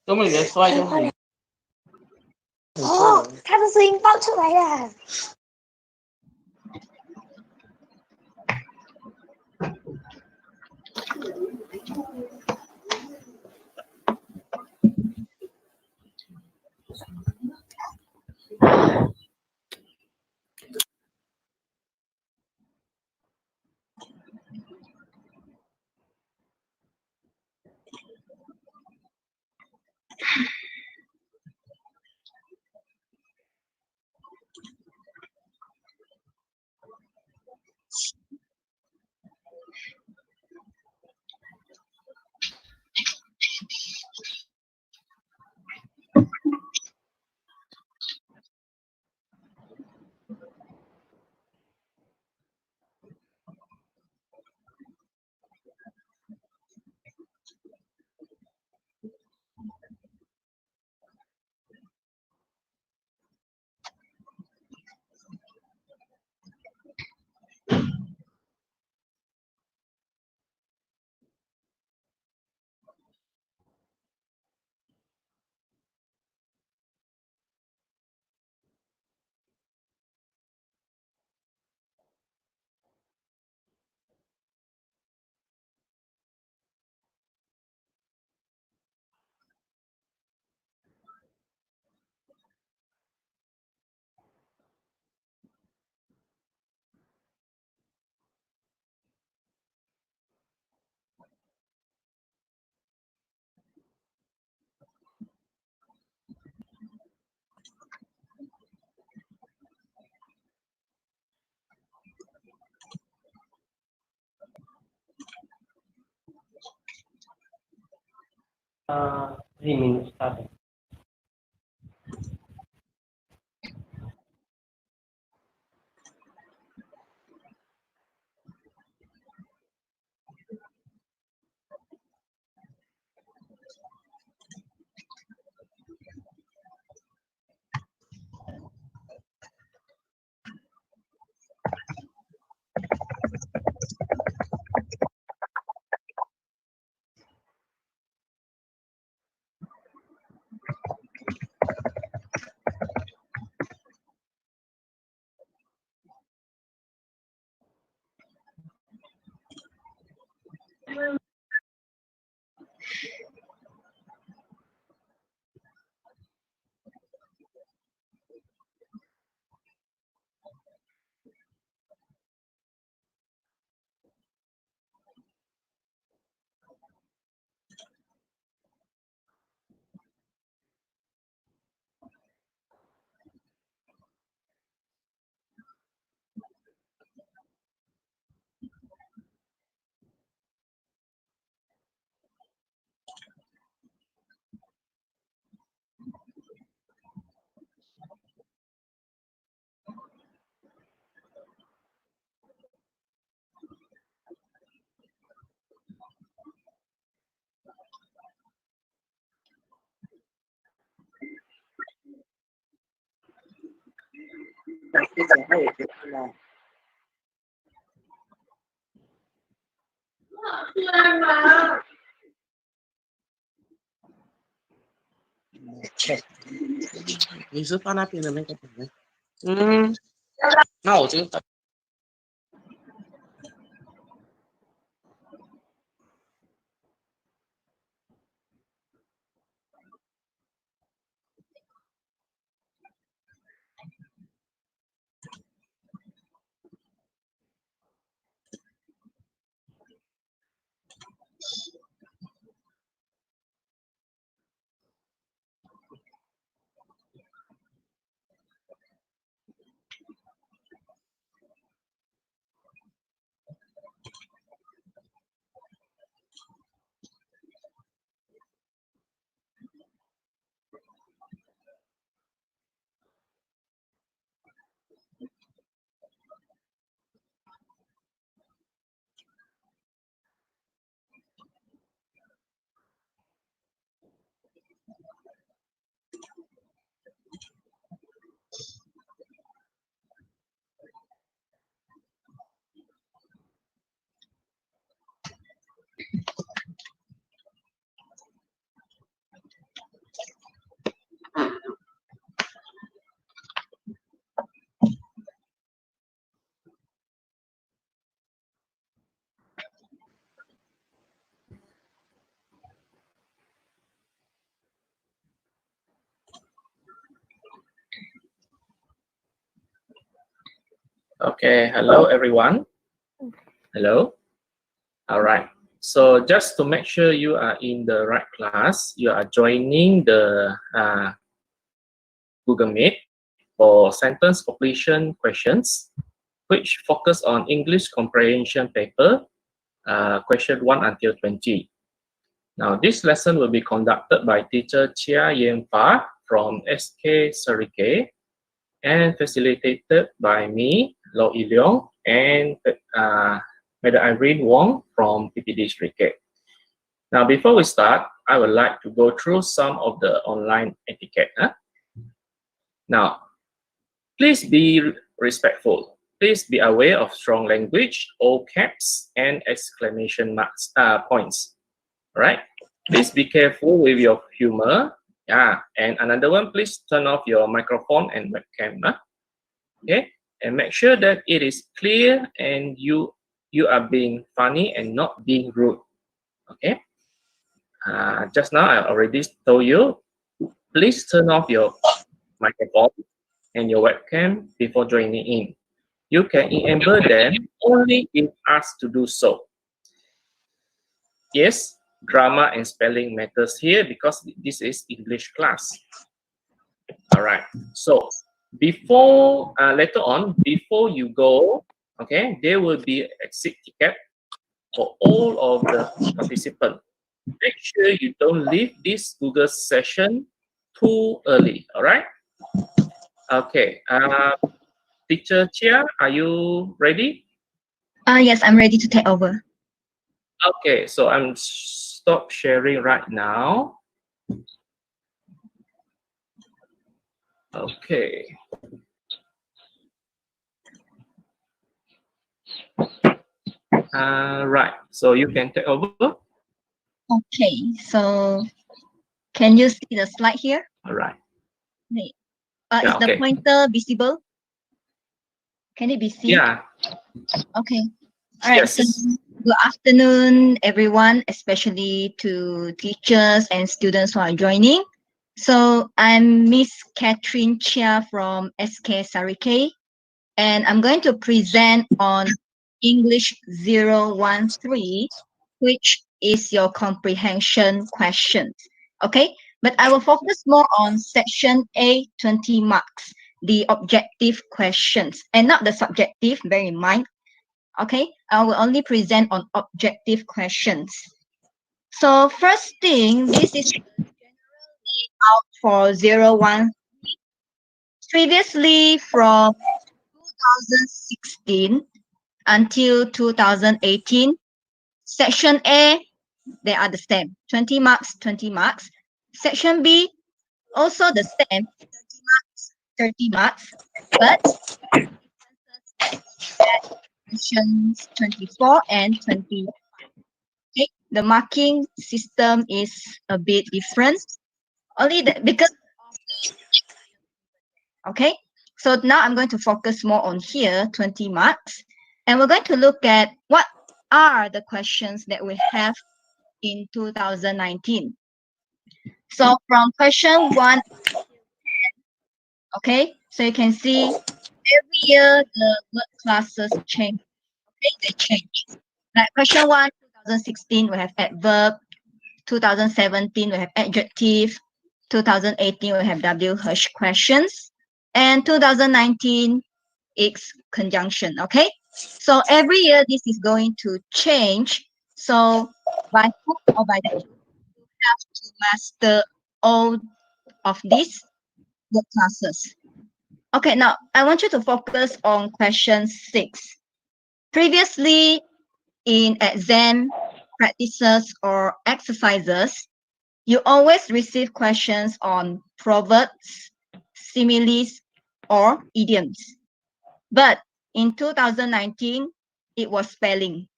中美元摔就很哦，他的声音爆出来了。minus satu.你是放那边的那个本吗？那我就 Okay, hello everyone. Hello. All right. So just to make sure you are in the right class, you are joining the Google Meet for sentence completion questions, which focus on English comprehension paper, question 1 until 20. Now, this lesson will be conducted by teacher CHIA from SK Sarikei and facilitated by me, Lo Leong, and Madam Irene Wong from Ppd Sarikei. Now, before we start, I would like to go through some of the online etiquette. Now, please be respectful. Please be aware of strong language, all caps, and exclamation marks points. All right? Please be careful with your humor. Yeah, and another one, please turn off your microphone and webcam. Okay, and make sure that it is clear and you are being funny and not being rude. Okay. Just now I already told you, please turn off your microphone and your webcam before joining in. You can enable them only if asked to do so. Yes, grammar and spelling matters here because this is English class. All right. So before later on, before you go, okay, there will be exit ticket for all of the participants. Make sure you don't leave this Google session too early. All right. Okay. Teacher Chia, are you ready? Yes, I'm ready to take over. Okay, so I'm stop sharing right now. Okay. Right, so you can take over. Okay, so can you see the slide here? All right. Is Yeah, the pointer visible? Can it be seen? Yeah. Okay. All right. Yes. So good afternoon, everyone, especially to teachers and students who are joining. So I'm Miss Catherine Chia from SK Sarikei, and I'm going to present on English 013, which is your comprehension questions. Okay, but I will focus more on section A, 20 marks, the objective questions, and not the subjective, bear in mind. Okay, I will only present on objective questions. So first thing, this is the general layout for 01. Previously, from 2016 until 2018, section A, they are the same, 20 marks, 20 marks. Section B, also the same, 30 marks, but questions 24 and 20. Okay, the marking system is a bit different, only because of the, okay. So now I'm going to focus more on here, 20 marks, and we're going to look at what are the questions that we have in 2019. So from question 1 to 10, okay, so you can see every year the word classes change. Okay, they change. Like question 1, 2016, we have adverb. 2017, we have adjective. 2018, we have WH questions. And 2019, it's conjunction. Okay, so every year this is going to change. So by hook or by the hook, you have to master all of these word classes. Okay, now I want you to focus on question 6. Previously, in exam practices or exercises, you always receive questions on proverbs, similes, or idioms. But in 2019, it was spelling.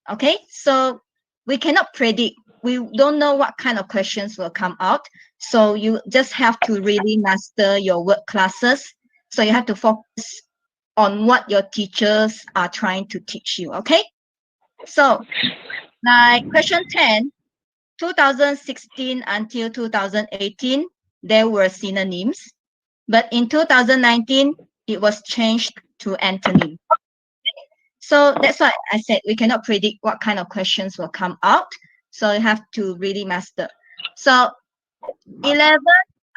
Okay, so we cannot predict. We don't know what kind of questions will come out. So you just have to really master your word classes. So you have to focus on what your teachers are trying to teach you. Okay, so like question 10, 2016 until 2018, there were synonyms. But in 2019, it was changed to antonym. So that's why I said we cannot predict what kind of questions will come out. So you have to really master. So 11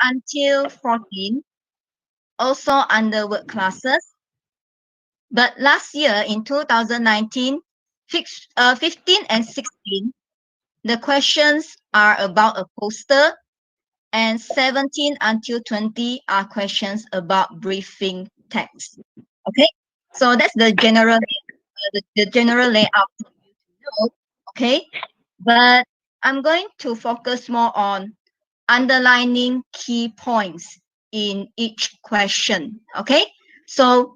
until 14, also under word classes. But last year in 2019, 15 and 16, the questions are about a poster, and 17 until 20 are questions about briefing text. Okay, so that's the general the general layout for you to know. Okay, but I'm going to focus more on underlining key points in each question. Okay, so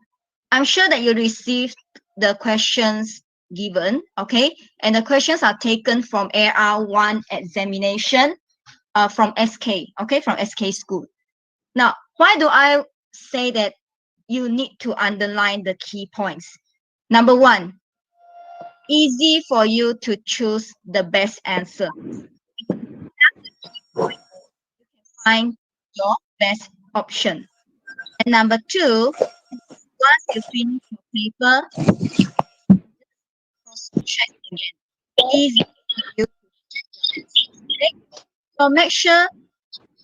I'm sure that you received the questions given. Okay, and the questions are taken from AR1 examination from SK. Okay, from SK school. Now, why do I say that you need to underline the key points? Number one, easy for you to choose the best answer. Find your best option. And number two, once you finish your paper, check again. Easy for you to check your answers. Okay? So make sure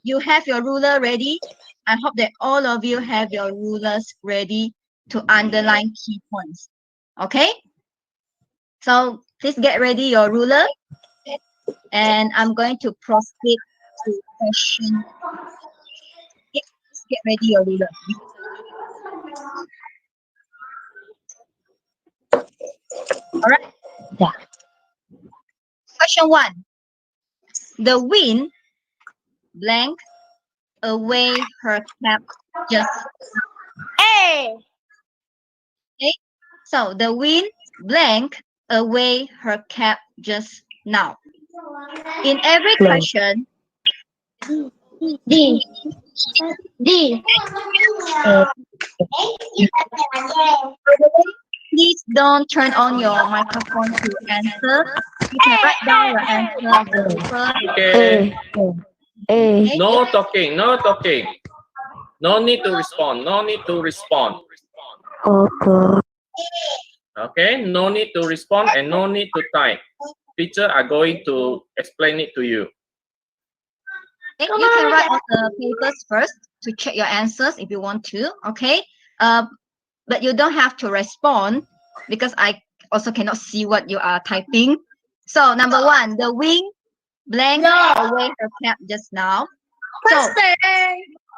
you have your ruler ready. I hope that all of you have your rulers ready to underline key points. Okay? So please get ready your ruler. And I'm going to proceed to question. Okay, please get ready your ruler. All right. Yeah. Question 1. The wind blank away her cap just. A. Okay. So the wind blank away her cap just now. In every question, D. D. please don't turn on your microphone to answer. You can write down your answer on the paper. Okay. A. Okay? No talking. No talking. No need to respond. No need to respond. Okay. Okay. No need to respond and no need to type. Teacher are going to explain it to you. Okay, you can write on the papers first to check your answers if you want to. Okay. But you don't have to respond because I also cannot see what you are typing. So number 1, the wing blank away her cap just now. So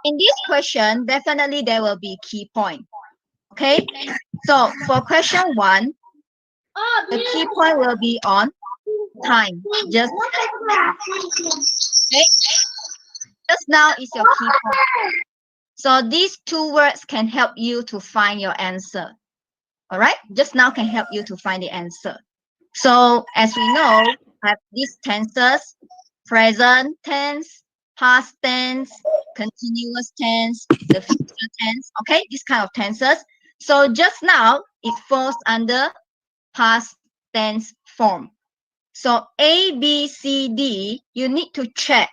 in this question, definitely there will be key point. Okay. So for question 1, the key point will be on time. Just okay. Just now is your key point. So these 2 words can help you to find your answer. All right. Just now can help you to find the answer. So as we know, I have these tenses: present tense, past tense, continuous tense, the future tense. Okay, this kind of tenses. So just now it falls under past tense form. So A, B, C, D, you need to check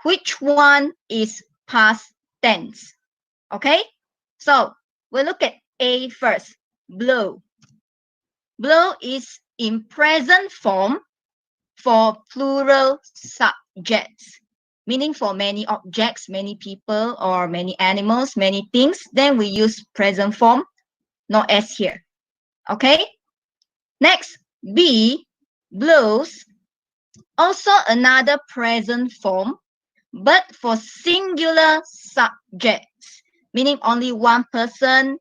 which one is past tense. Okay, so we'll look at A first. Blow. Blow is in present form for plural subjects, meaning for many objects, many people, or many animals, many things. Then we use present form, not S here. Okay? Next, B, blows. Also another present form, but for singular subjects, meaning only one person,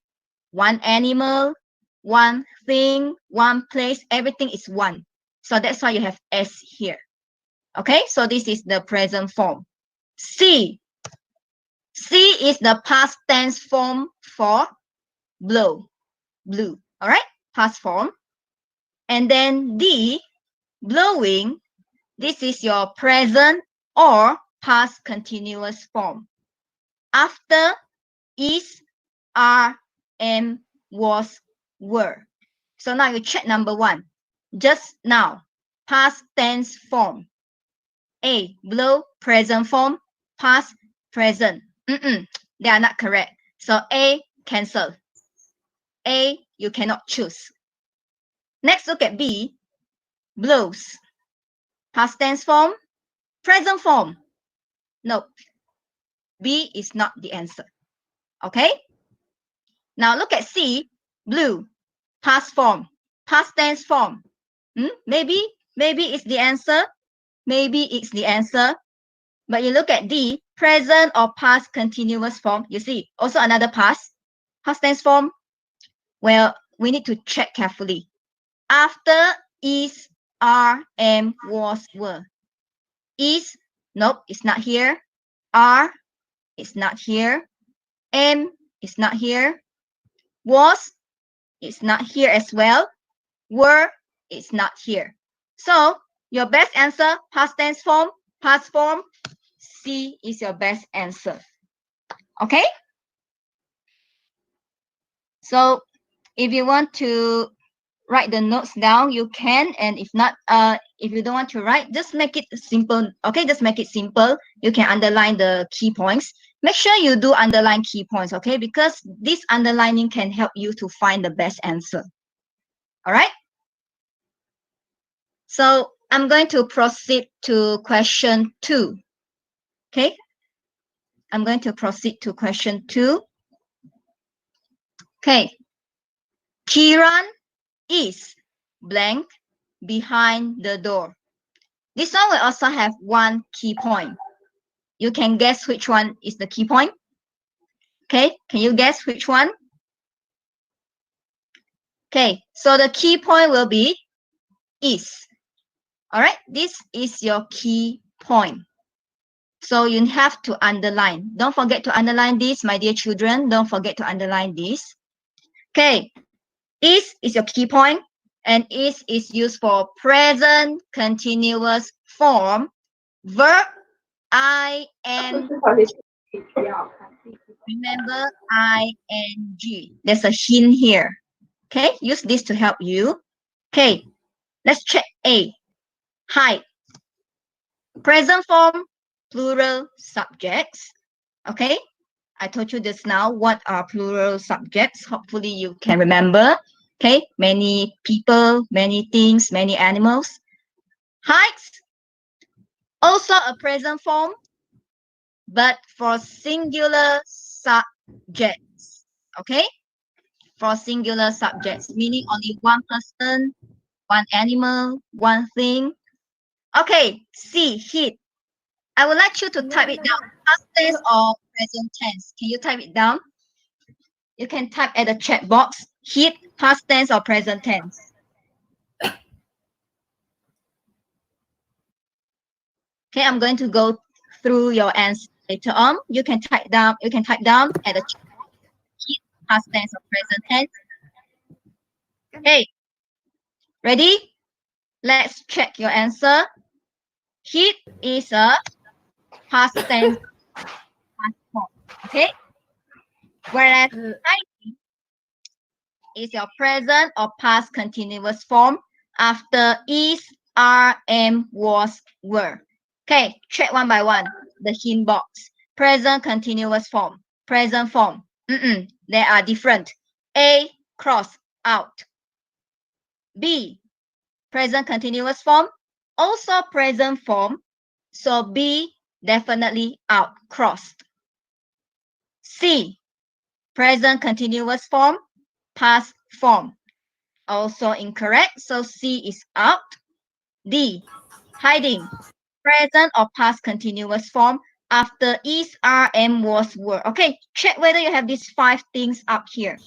one animal, one thing, one place, everything is one. So that's why you have S here. Okay, so this is the present form. C. C is the past tense form for blow, blue. All right, past form. And then D, blowing. This is your present or past continuous form. After is, are, am, was, were. So now you check number 1. Just now, past tense form. A, blow, present form, past, present. They are not correct. So A, cancel. A, you cannot choose. Next, look at B. Blows. Past tense form, present form. No, B is not the answer. Okay? Now look at C. Blue. Past form, past tense form. Maybe it's the answer. Maybe it's the answer. But you look at D. Present or past continuous form. You see, also another past tense form. Well, we need to check carefully. After is, are, am, was, were. Is, nope, it's not here. Are, it's not here. Am, it's not here. Was, it's not here as well. Were, it's not here. So, your best answer, past tense form, past form, C is your best answer. Okay? So, if you want to write the notes down, you can. And if not, if you don't want to write, just make it simple. Okay, just make it simple. You can underline the key points. Make sure you do underline key points, okay? Because this underlining can help you to find the best answer. All right? So I'm going to proceed to question 2. Okay? I'm going to proceed to question 2. Okay. Kiran is blank behind the door. This one will also have one key point. You can guess which one is the key point. Okay, can you guess which one? Okay, so the key point will be is. All right, this is your key point. So you have to underline. Don't forget to underline this, my dear children. Don't forget to underline this. Okay, is your key point, and is used for present continuous form, verb, I, N. Remember ing. There's a hint here. Okay, use this to help you. Okay, let's check A. Hide. Present form, plural subjects. Okay, I told you just now what are plural subjects. Hopefully you can remember. Okay, many people, many things, many animals. Hides. Also a present form, but for singular subjects. Okay, for singular subjects, meaning only one person, one animal, one thing. Okay, C, hit. I would like you to type it down, past tense or present tense. Can you type it down? You can type at the chat box, hit, past tense or present tense. Okay, I'm going to go through your answer later on. You can type down at the chat box, hit, past tense or present tense. Okay, ready? Let's check your answer. Hit is a past tense form, okay? Whereas hiding is your present or past continuous form after is, are, am, was, were. Okay, check one by one. The hint box. Present continuous form. Present form. They are different. A, cross out. B, present continuous form. Also present form. So B, definitely out, crossed. C, present continuous form, past form. Also incorrect, so C is out. D, hiding, present or past continuous form after is, are, am, was, were. Okay, check whether you have these 5 things up here.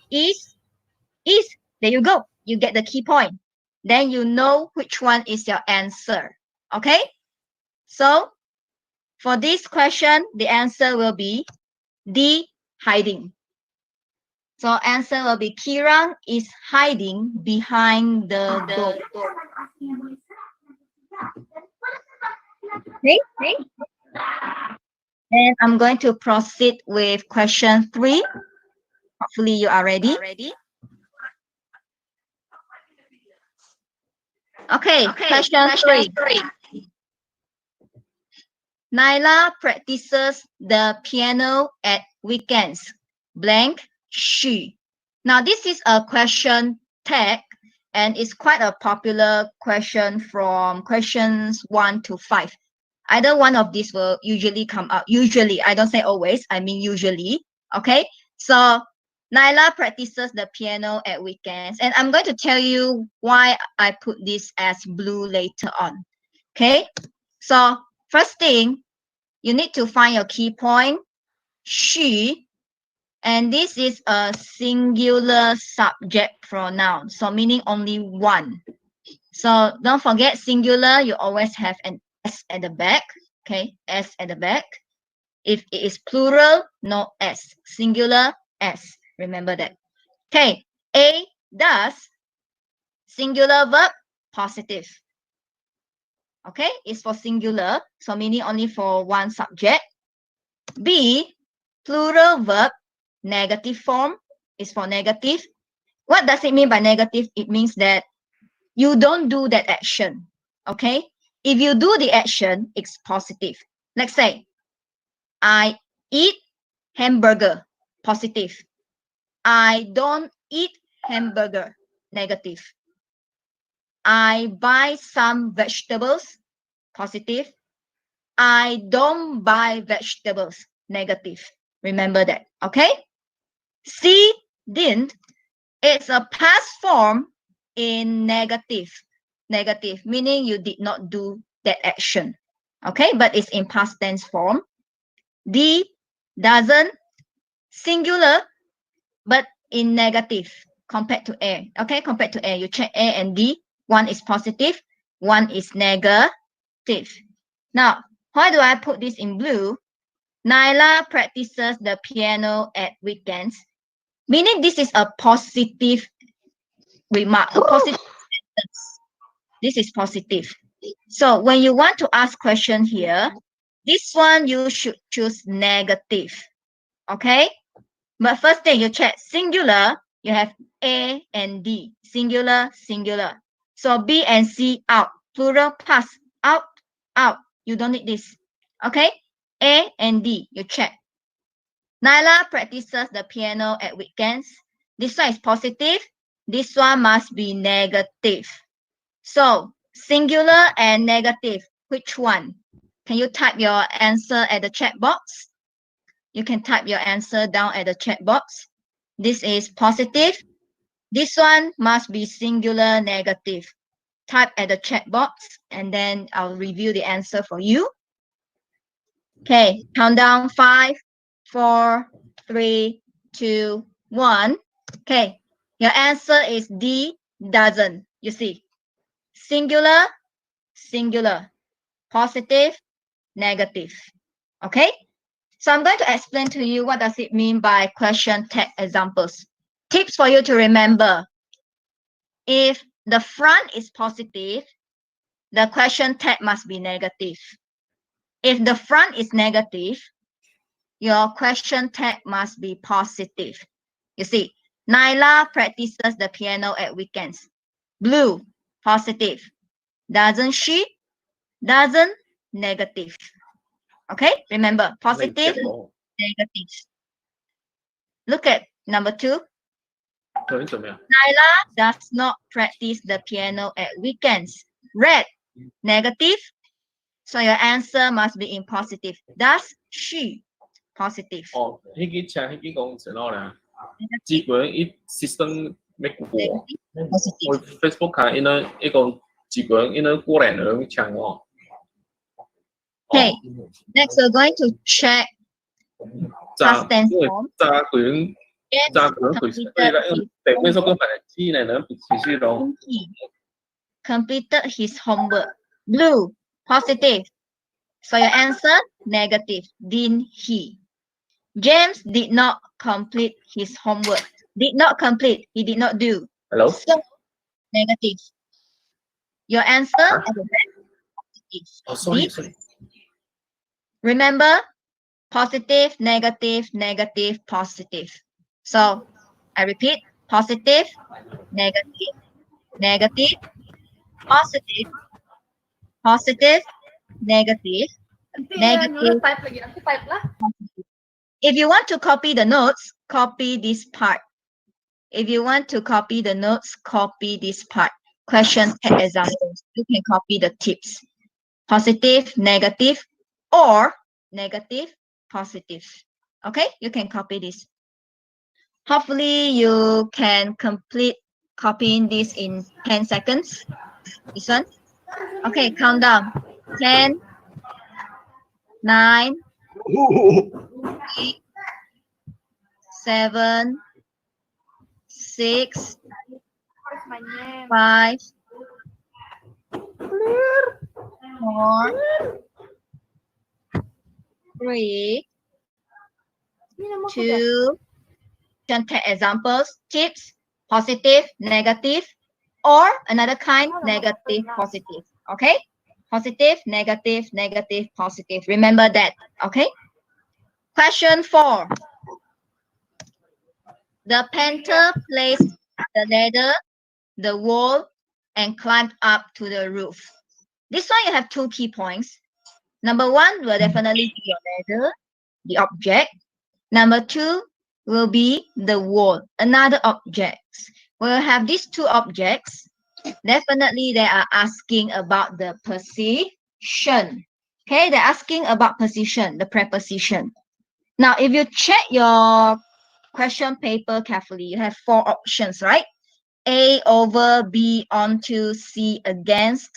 Is, there you go. You get the key point. Then you know which one is your answer. Okay, so for this question, the answer will be D, hiding. So answer will be Kiran is hiding behind the door. Okay. And I'm going to proceed with question 3. Hopefully you are ready. Okay, question 3. Naila practices the piano at weekends. Blank, she. Now this is a question tag, and it's quite a popular question from questions 1 to 5. Either one of these will usually come up. Usually, I don't say always, I mean usually. Okay, so Naila practices the piano at weekends, and I'm going to tell you why I put this as blue later on. Okay, so first thing, you need to find your key point, she, and this is a singular subject pronoun, so meaning only one. So don't forget singular, you always have an S at the back, okay, S at the back. If it is plural, no S, singular, S, remember that. Okay, A, does, singular verb, positive. Okay, it's for singular, so meaning only for one subject. B, plural verb, negative form, is for negative. What does it mean by negative? It means that you don't do that action. Okay, if you do the action, it's positive. Let's say, I eat hamburger, positive. I don't eat hamburger, negative. I buy some vegetables, positive. I don't buy vegetables, negative. Remember that, okay? C, didn't, it's a past form in negative. Negative, meaning you did not do that action, okay? But it's in past tense form. D, doesn't, singular, but in negative compared to A, okay? Compared to A, you check A and D. One is positive, one is negative. Now, why do I put this in blue? Naila practices the piano at weekends, meaning this is a positive remark, a positive sentence. This is positive. So when you want to ask question here, this one you should choose negative, okay? But first thing you check singular, you have A and D, singular, singular. So B and C out, plural pass, out, out. You don't need this, okay? A and D, you check. Naila practices the piano at weekends. This one is positive. This one must be negative. So, singular and negative, which one? Can you type your answer at the chat box? You can type your answer down at the chat box. This is positive. This one must be singular, negative. Type at the chat box, and then I'll review the answer for you. Okay, countdown 5, 4, 3, 2, 1. Okay, your answer is D, doesn't. You see, singular, singular, positive, negative. Okay, so I'm going to explain to you what does it mean by question tag examples. Tips for you to remember. If the front is positive, the question tag must be negative. If the front is negative, your question tag must be positive. You see, Naila practices the piano at weekends. Blue, positive. Doesn't she? Doesn't, negative. Okay, remember, positive, negative. Look at number 2. Naila does not practice the piano at weekends. Red, negative. So your answer must be in positive. Does she? Positive. 哦，迄个请迄个公司咯啦，只个伊 system 要过，我 Facebook 看因那一个只个因那过来人请哦。Okay, next we're going to check past tense form. 炸个人会是对啦，因为地面上个反正只呢人必须咯。Completed his homework. Blue, positive. So your answer, negative. Didn't he? James did not complete his homework. Did not complete. He did not do. Hello? So, negative. Your answer at the back, positive. Oh, sorry. Remember, positive, negative, negative, positive. So, I repeat, positive, negative, negative, positive, positive, negative, negative, positive. If you want to copy the notes, copy this part. if you want to copy the notes, copy this part. Question examples. You can copy the tips. Positive, negative, or negative, positive. Okay, you can copy this. Hopefully, you can complete copying this in 10 seconds. This one. Okay, countdown. 10, 9, 8, 7, 6, 5, 4, 3, 2, take examples, tips, positive, negative, or another kind, negative, positive. Okay? Positive, negative, negative, positive. Remember that. Okay? Question 4. The painter placed the ladder, the wall, and climbed up to the roof. This one you have 2 key points. Number 1 will definitely be your ladder, the object. Number 2 will be the wall, another object. We'll have these 2 objects. Definitely they are asking about the position. Okay, they're asking about position, the preposition. Now, if you check your question paper carefully, you have 4 options, right? A over, B onto, C against,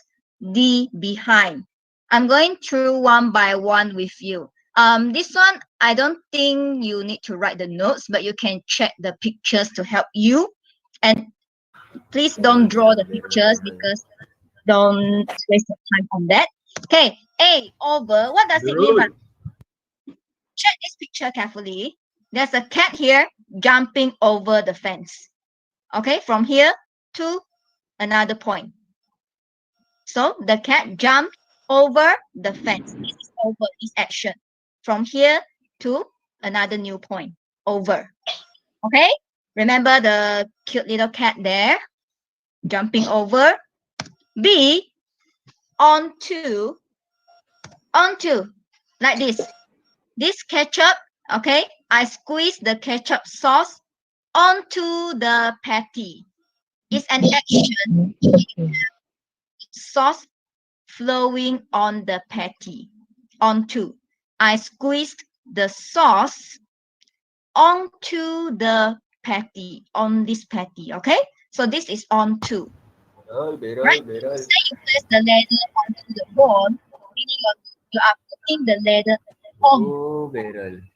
D behind. I'm going through one by one with you. This one, I don't think you need to write the notes, but you can check the pictures to help you. And please don't draw the pictures because don't waste your time on that. Okay, A over, what does it mean by? Check this picture carefully. There's a cat here jumping over the fence. Okay, from here to another point. So the cat jumped over the fence. This is over, this action. From here to another new point, over. Okay, remember the cute little cat there, jumping over. B, onto, like this. This ketchup, okay, I squeeze the ketchup sauce onto the patty. It's an action. Sauce flowing on the patty. Onto. I squeezed the sauce onto the patty, on this patty, okay? So this is onto. Right? Say you place the ladder onto the wall, meaning you are putting the ladder on.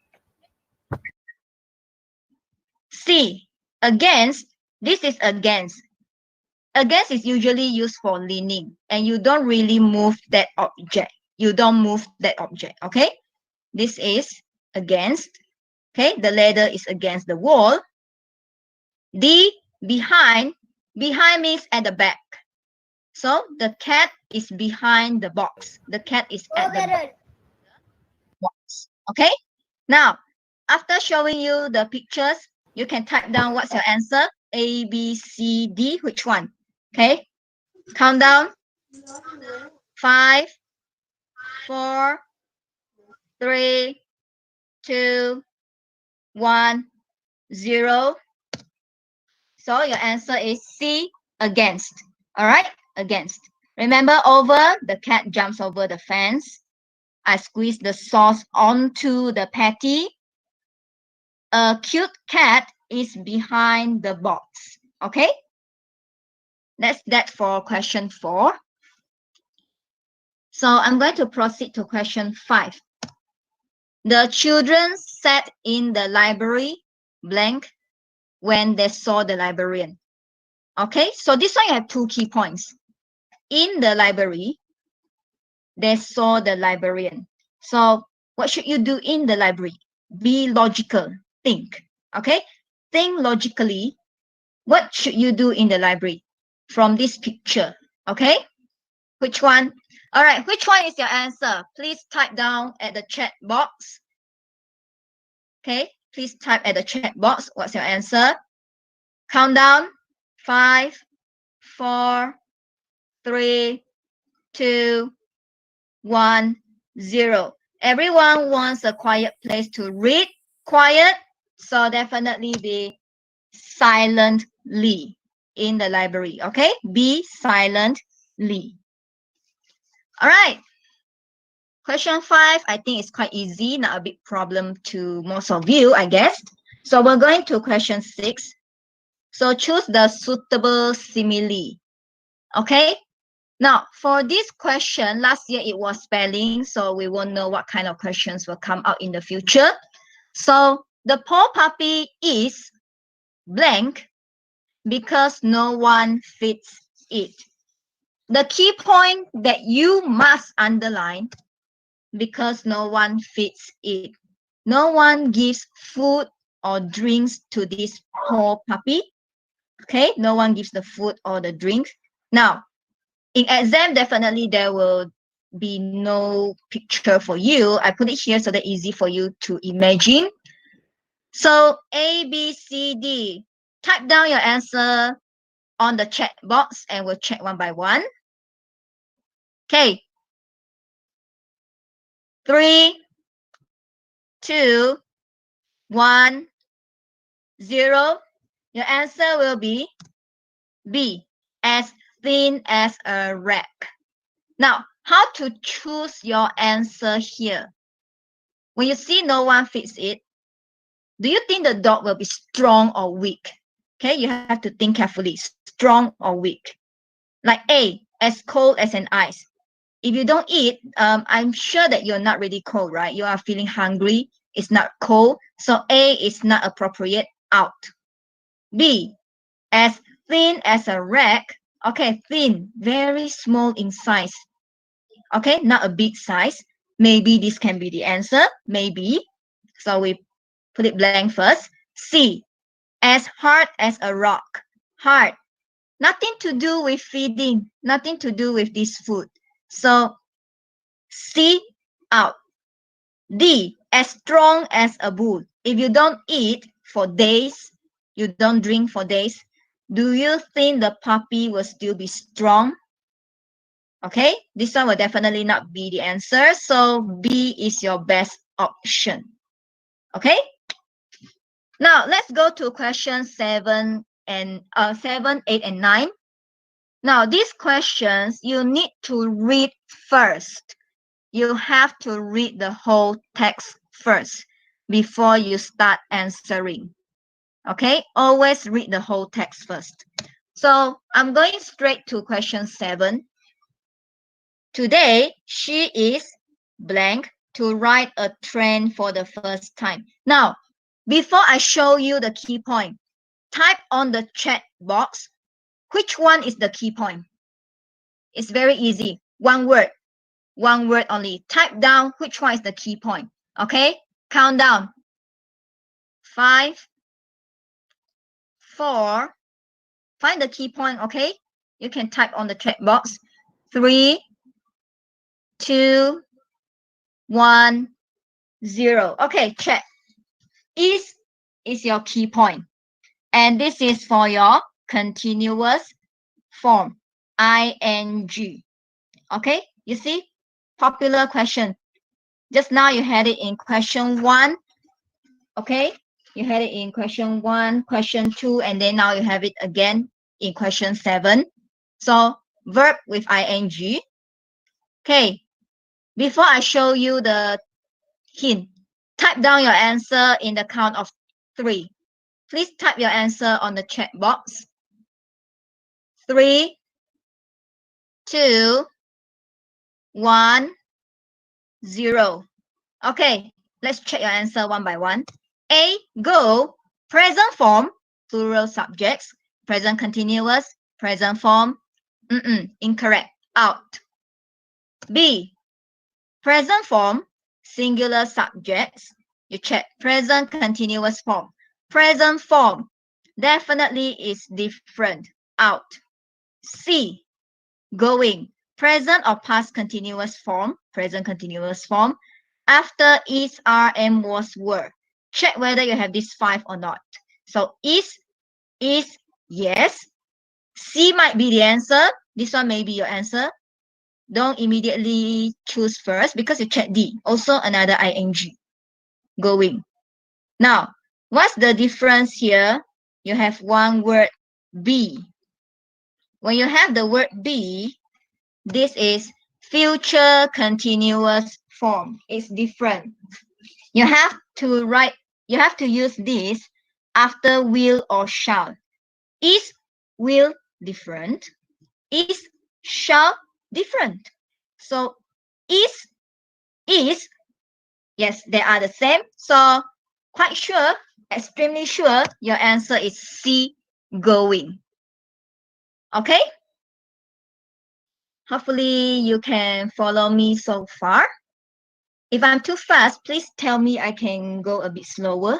C, against. This is against. Against is usually used for leaning, and you don't really move that object. You don't move that object, okay? This is against. Okay, the ladder is against the wall. D, behind. Behind means at the back. So the cat is behind the box. The cat is at the box. Okay? Now, after showing you the pictures, you can type down what's your answer. A, B, C, D. Which one? Okay? Countdown. 5, 4, 3, 2, 1, 0. So your answer is C, against. All right? Against. Remember, over, the cat jumps over the fence. I squeeze the sauce onto the patty. A cute cat is behind the box. Okay? That's that for question 4. So I'm going to proceed to question 5. The children sat in the library blank when they saw the librarian. Okay, so this one you have 2 key points. In the library, they saw the librarian. So what should you do in the library? Be logical. Think. Okay, think logically. What should you do in the library from this picture? Okay, which one? All right, which one is your answer? Please type down at the chat box. Okay, please type at the chat box. What's your answer? Countdown. 5, 4, 3, 2, 1, 0. Everyone wants a quiet place to read. Quiet. So definitely be silently in the library. Okay, be silently. All right. Question 5, I think it's quite easy, not a big problem to most of you, I guess. So we're going to question 6. So choose the suitable simile. Okay. Now, for this question, last year it was spelling, so we won't know what kind of questions will come out in the future. So the poor puppy is blank because no one feeds it. The key point that you must underline, because no one feeds it. No one gives food or drinks to this poor puppy. Okay, no one gives the food or the drinks. Now, in exam, definitely there will be no picture for you. I put it here so that easy for you to imagine. So A, B, C, D. Type down your answer on the chat box and we'll check one by one. Okay. 3, 2, 1, 0. Your answer will be B, as thin as a rag. Now, how to choose your answer here? When you see no one fits it, do you think the dog will be strong or weak? Okay, you have to think carefully, strong or weak. Like A, as cold as an ice. If you don't eat, I'm sure that you're not really cold, right? You are feeling hungry. It's not cold. So A is not appropriate, out. B, as thin as a rag. Okay, thin, very small in size. Okay, not a big size. Maybe this can be the answer. Maybe. So we put it blank first. C, as hard as a rock. Hard. Nothing to do with feeding. Nothing to do with this food. So C, out. D, as strong as a bull. If you don't eat for days, you don't drink for days, do you think the puppy will still be strong? Okay, this one will definitely not be the answer. So B is your best option. Okay. Now let's go to question 7, 8, and 9. Now these questions you need to read first. You have to read the whole text first before you start answering. Okay, always read the whole text first. So I'm going straight to question 7. Today, she is blank to ride a train for the first time. Now, before I show you the key point, type on the chat box, which one is the key point? It's very easy. One word only. Type down which one is the key point. Okay, count down. 5, 4, find the key point. Okay, you can type on the chat box. 3, 2, 1, 0. Okay, check. Is your key point. And this is for your continuous form, ing. Okay, you see? Popular question. Just now you had it in question 1. Okay, you had it in question 1, question 2, and then now you have it again in question 7. So verb with ing. Okay, before I show you the hint, type down your answer in the count of 3. Please type your answer on the chat box. 3, 2, 1, 0. Okay, let's check your answer one by one. A, go, present form, plural subjects, present continuous, present form. Incorrect, out. B, present form, singular subjects. You check present continuous form. Present form definitely is different, out. C, going, present or past continuous form, present continuous form. After is, are, am, was, were. Check whether you have this 5 or not. So is, yes. C might be the answer. This one may be your answer. Don't immediately choose first because you check D. Also another ing. Going. Now, what's the difference here? you have one word be. When you have the word be, this is future continuous form. It's different. You have to use this after will or shall. Is will different? Is shall different? So is, yes, they are the same. So quite sure, extremely sure, your answer is C, going. Okay? Hopefully you can follow me so far. If I'm too fast, please tell me I can go a bit slower.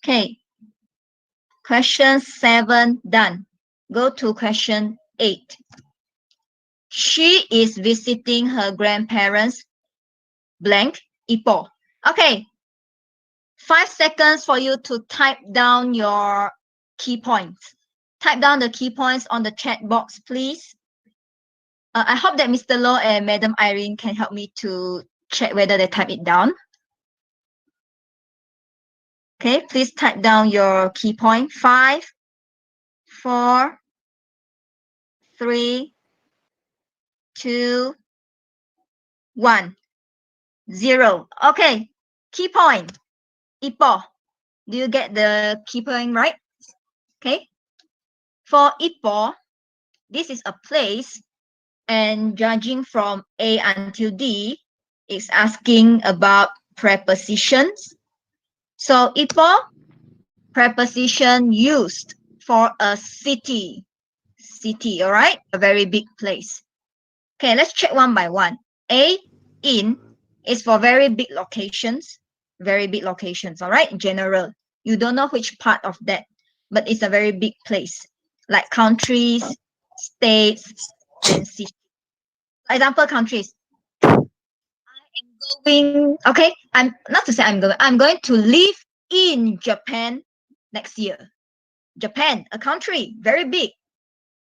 Okay. Question 7 done. Go to question 8. She is visiting her grandparents, blank, Ipoh. Okay. 5 seconds for you to type down your key points. Type down the key points on the chat box, please. I hope that Mr. Low and Madam Irene can help me to check whether they type it down. Okay, please type down your key point. 5, 4, 3, 2, 1, 0. Okay, key point. Ipoh. Do you get the key point right? Okay. For Ipoh, this is a place, and judging from A until D, it's asking about prepositions. So Ipoh, preposition used for a city. City, all right? A very big place. Okay, let's check one by one. A, in, is for very big locations. Very big locations, all right? General. You don't know which part of that, but it's a very big place. Like countries, states, and cities. For example, countries. Okay, I'm going to live in Japan next year. Japan, a country, very big.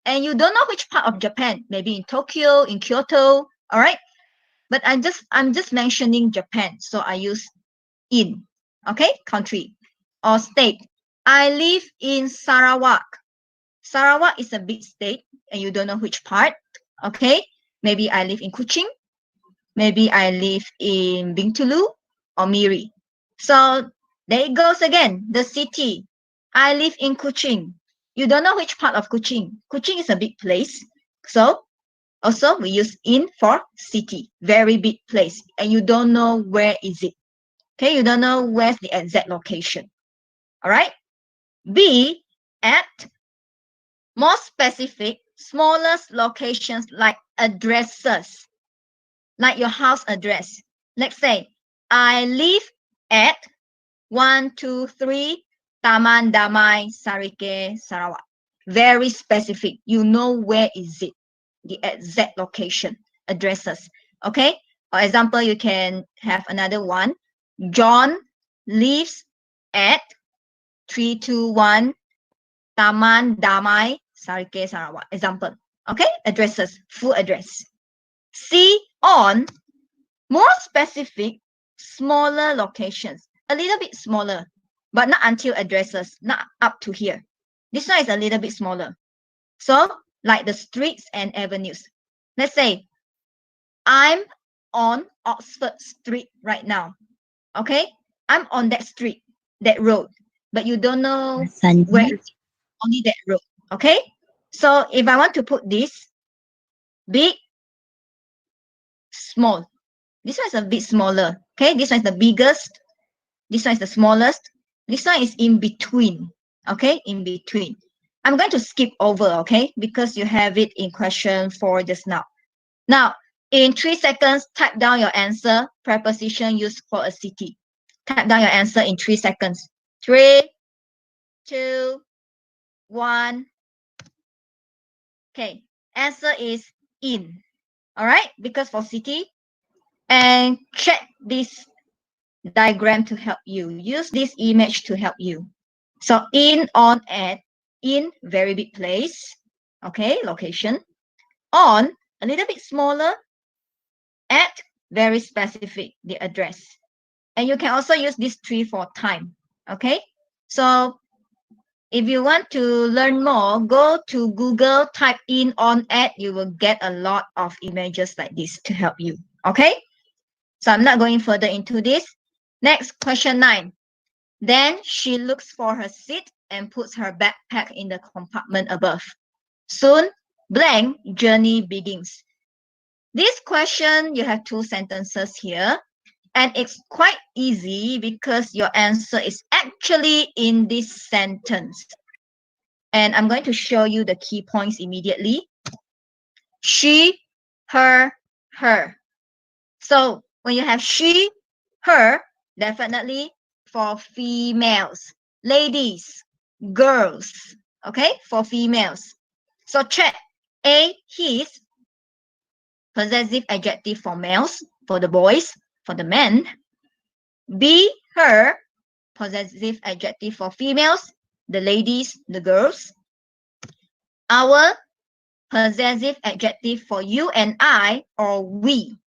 And you don't know which part of Japan, maybe in Tokyo, in Kyoto, all right? But I'm just mentioning Japan, so I use in, okay? Country or state. I live in Sarawak. Sarawak is a big state, and you don't know which part, okay? Maybe I live in Kuching. Maybe I live in Bintulu or Miri. So there it goes again, the city. I live in Kuching. You don't know which part of Kuching. Kuching is a big place. So also we use in for city, very big place. And you don't know where is it. Okay, you don't know where's the exact location. All right. B, at, more specific, smallest locations like addresses, like your house address. Let's say, I live at 123 Taman Damai, Sarikei, Sarawak. Very specific. You know where is it, the exact location, addresses. Okay. For example, you can have another one. John lives at 321 Taman Damai, Sarikei, Sarawak. Example. Okay. Addresses, full address. C, on, more specific, smaller locations. A little bit smaller, but not until addresses, not up to here. This one is a little bit smaller. So, like the streets and avenues. Let's say, I'm on Oxford Street right now. Okay? I'm on that street, that road. But you don't know where it's only that road. Okay? So, if I want to put this, big, small. This one is a bit smaller. Okay? This one is the biggest. This one is the smallest. This one is in between. Okay? In between. I'm going to skip over, okay? Because you have it in question 4 just now. Now, in 3 seconds, type down your answer, preposition used for a city. Type down your answer in 3 seconds. 3, 2, 1. Okay, answer is in. All right, because for city. And check this diagram to help you. Use this image to help you. So in, on, at, in, very big place. Okay, location. On, a little bit smaller. At, very specific, the address. And you can also use this 3 for time. Okay, So if you want to learn more, go to Google, type in on ad, you will get a lot of images like this to help you. Okay? So I'm not going further into this. Next, question 9. Then she looks for her seat and puts her backpack in the compartment above. Soon, blank journey begins. This question, you have 2 sentences here. And it's quite easy because your answer is actually in this sentence. And I'm going to show you the key points immediately. She, her, her. So when you have she, her, definitely for females, ladies, girls, okay, for females. So check A, his, possessive adjective for males, for the boys, for the men. B, her, possessive adjective for females, the ladies, the girls. Our, possessive adjective for you and I or we.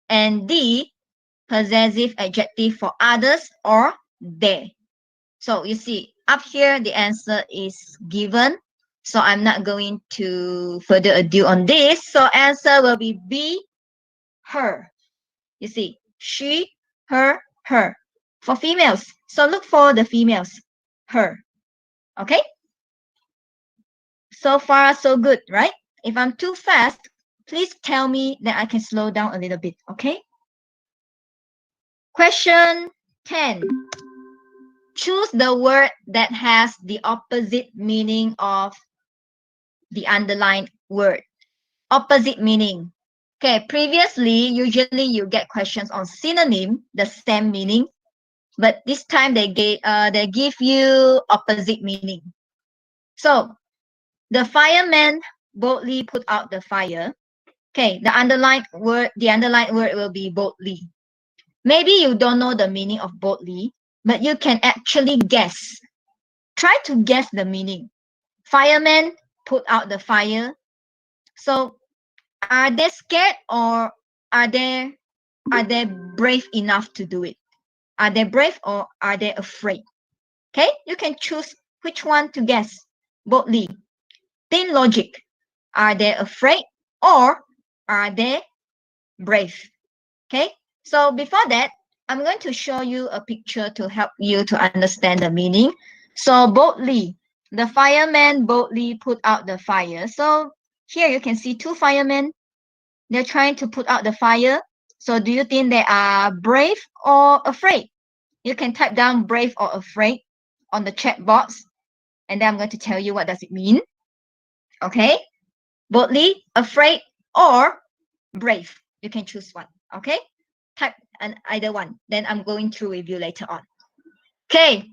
And D, possessive adjective for others or they. So you see, up here the answer is given. So I'm not going to further ado on this. So answer will be B, her. You see, she, her, her. For females, so look for the females, her. Okay? So far, so good, right? If I'm too fast, please tell me that I can slow down a little bit, okay? Question 10. Choose the word that has the opposite meaning of the underlined word. Opposite meaning. Okay, previously, usually you get questions on synonym, the same meaning. But this time they give you opposite meaning. So the fireman boldly put out the fire. Okay, the underlined word will be boldly. Maybe you don't know the meaning of boldly, but you can actually guess. Try to guess the meaning. Fireman put out the fire. So are they scared or are they brave enough to do it? Are they brave or are they afraid? Okay, you can choose which one to guess. Boldly. Think logic. Are they afraid or are they brave? Okay, so before that, I'm going to show you a picture to help you to understand the meaning. So boldly, the fireman boldly put out the fire. So here you can see 2 firemen. They're trying to put out the fire. So do you think they are brave or afraid? You can type down brave or afraid on the chat box. And then I'm going to tell you what does it mean. Okay? Boldly, afraid, or brave. You can choose one. Okay? Type either one. Then I'm going through with you later on. Okay.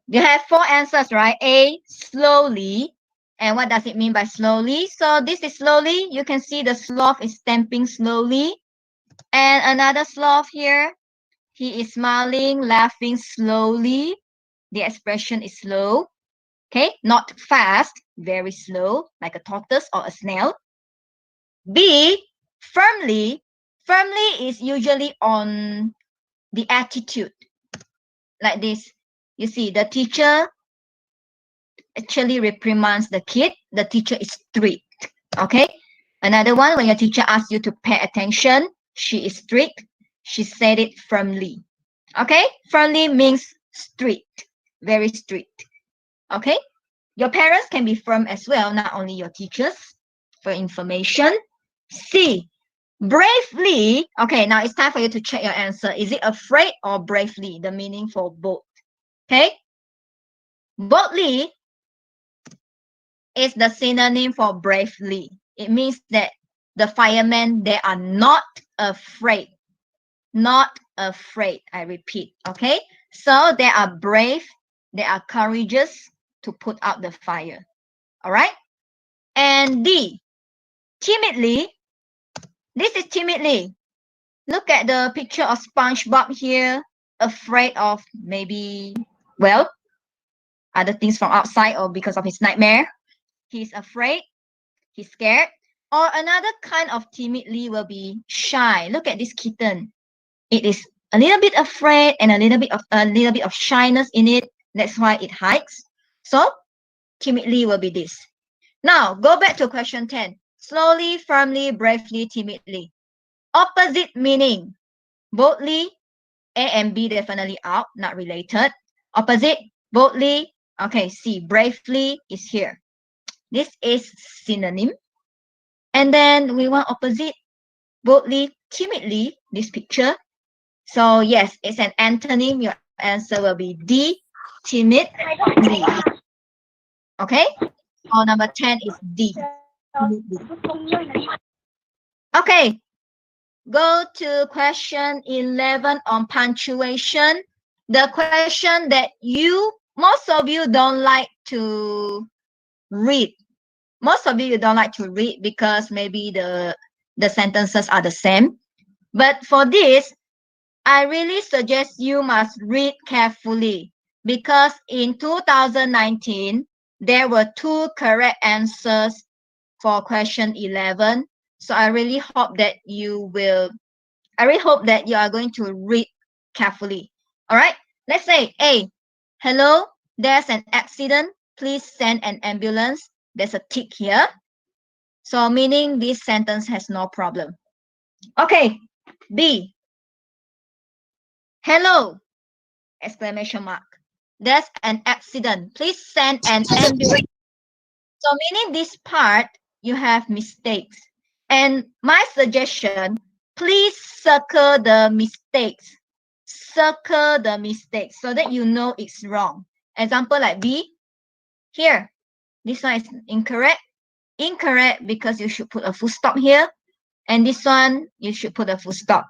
You have 4 answers, right? A, slowly. And what does it mean by slowly? So this is slowly. You can see the sloth is stamping slowly. And another sloth here. He is smiling, laughing slowly. The expression is slow. Okay, not fast, very slow, like a tortoise or a snail. B, firmly. Firmly is usually on the attitude. Like this. You see, the teacher actually reprimands the kid. The teacher is strict. Okay. Another one, when your teacher asks you to pay attention, she is strict. She said it firmly. Okay. Firmly means strict. Very strict. Okay. Your parents can be firm as well, not only your teachers. For information. C, bravely. Okay, now it's time for you to check your answer. Is it afraid or bravely? The meaning for both. Okay. Boldly is the synonym for bravely. It means that the firemen, they are not afraid. Not afraid. I repeat. Okay. So they are brave. They are courageous to put out the fire. All right. And D, timidly. This is timidly. Look at the picture of SpongeBob here. Afraid of maybe, well, other things from outside or because of his nightmare. He's afraid. He's scared. Or another kind of timidly will be shy. Look at this kitten. It is a little bit afraid and a little bit of shyness in it. That's why it hides. So timidly will be this. Now go back to question 10. Slowly, firmly, bravely, timidly. Opposite meaning. Boldly, A and B definitely out, not related. Opposite, boldly. Okay, C, bravely is here. This is synonym. And then we want opposite, boldly, timidly, this picture. So yes, it's an antonym. Your answer will be D, timidly. Okay? So number 10 is D. Okay. Go to question 11 on punctuation. The question that most of you don't like to read. Most of you don't like to read because maybe the sentences are the same. But for this, I really suggest you must read carefully because in 2019, there were 2 correct answers for question 11. So I really hope that you are going to read carefully. All right, let's say A, hello, there's an accident. Please send an ambulance. There's a tick here. So meaning this sentence has no problem. Okay, B, hello, exclamation mark. There's an accident. Please send an ambulance. So meaning this part, you have mistakes. And my suggestion, please circle the mistakes. Circle the mistakes so that you know it's wrong. Example like B, here, this one is incorrect. Incorrect because you should put a full stop here. And this one, you should put a full stop.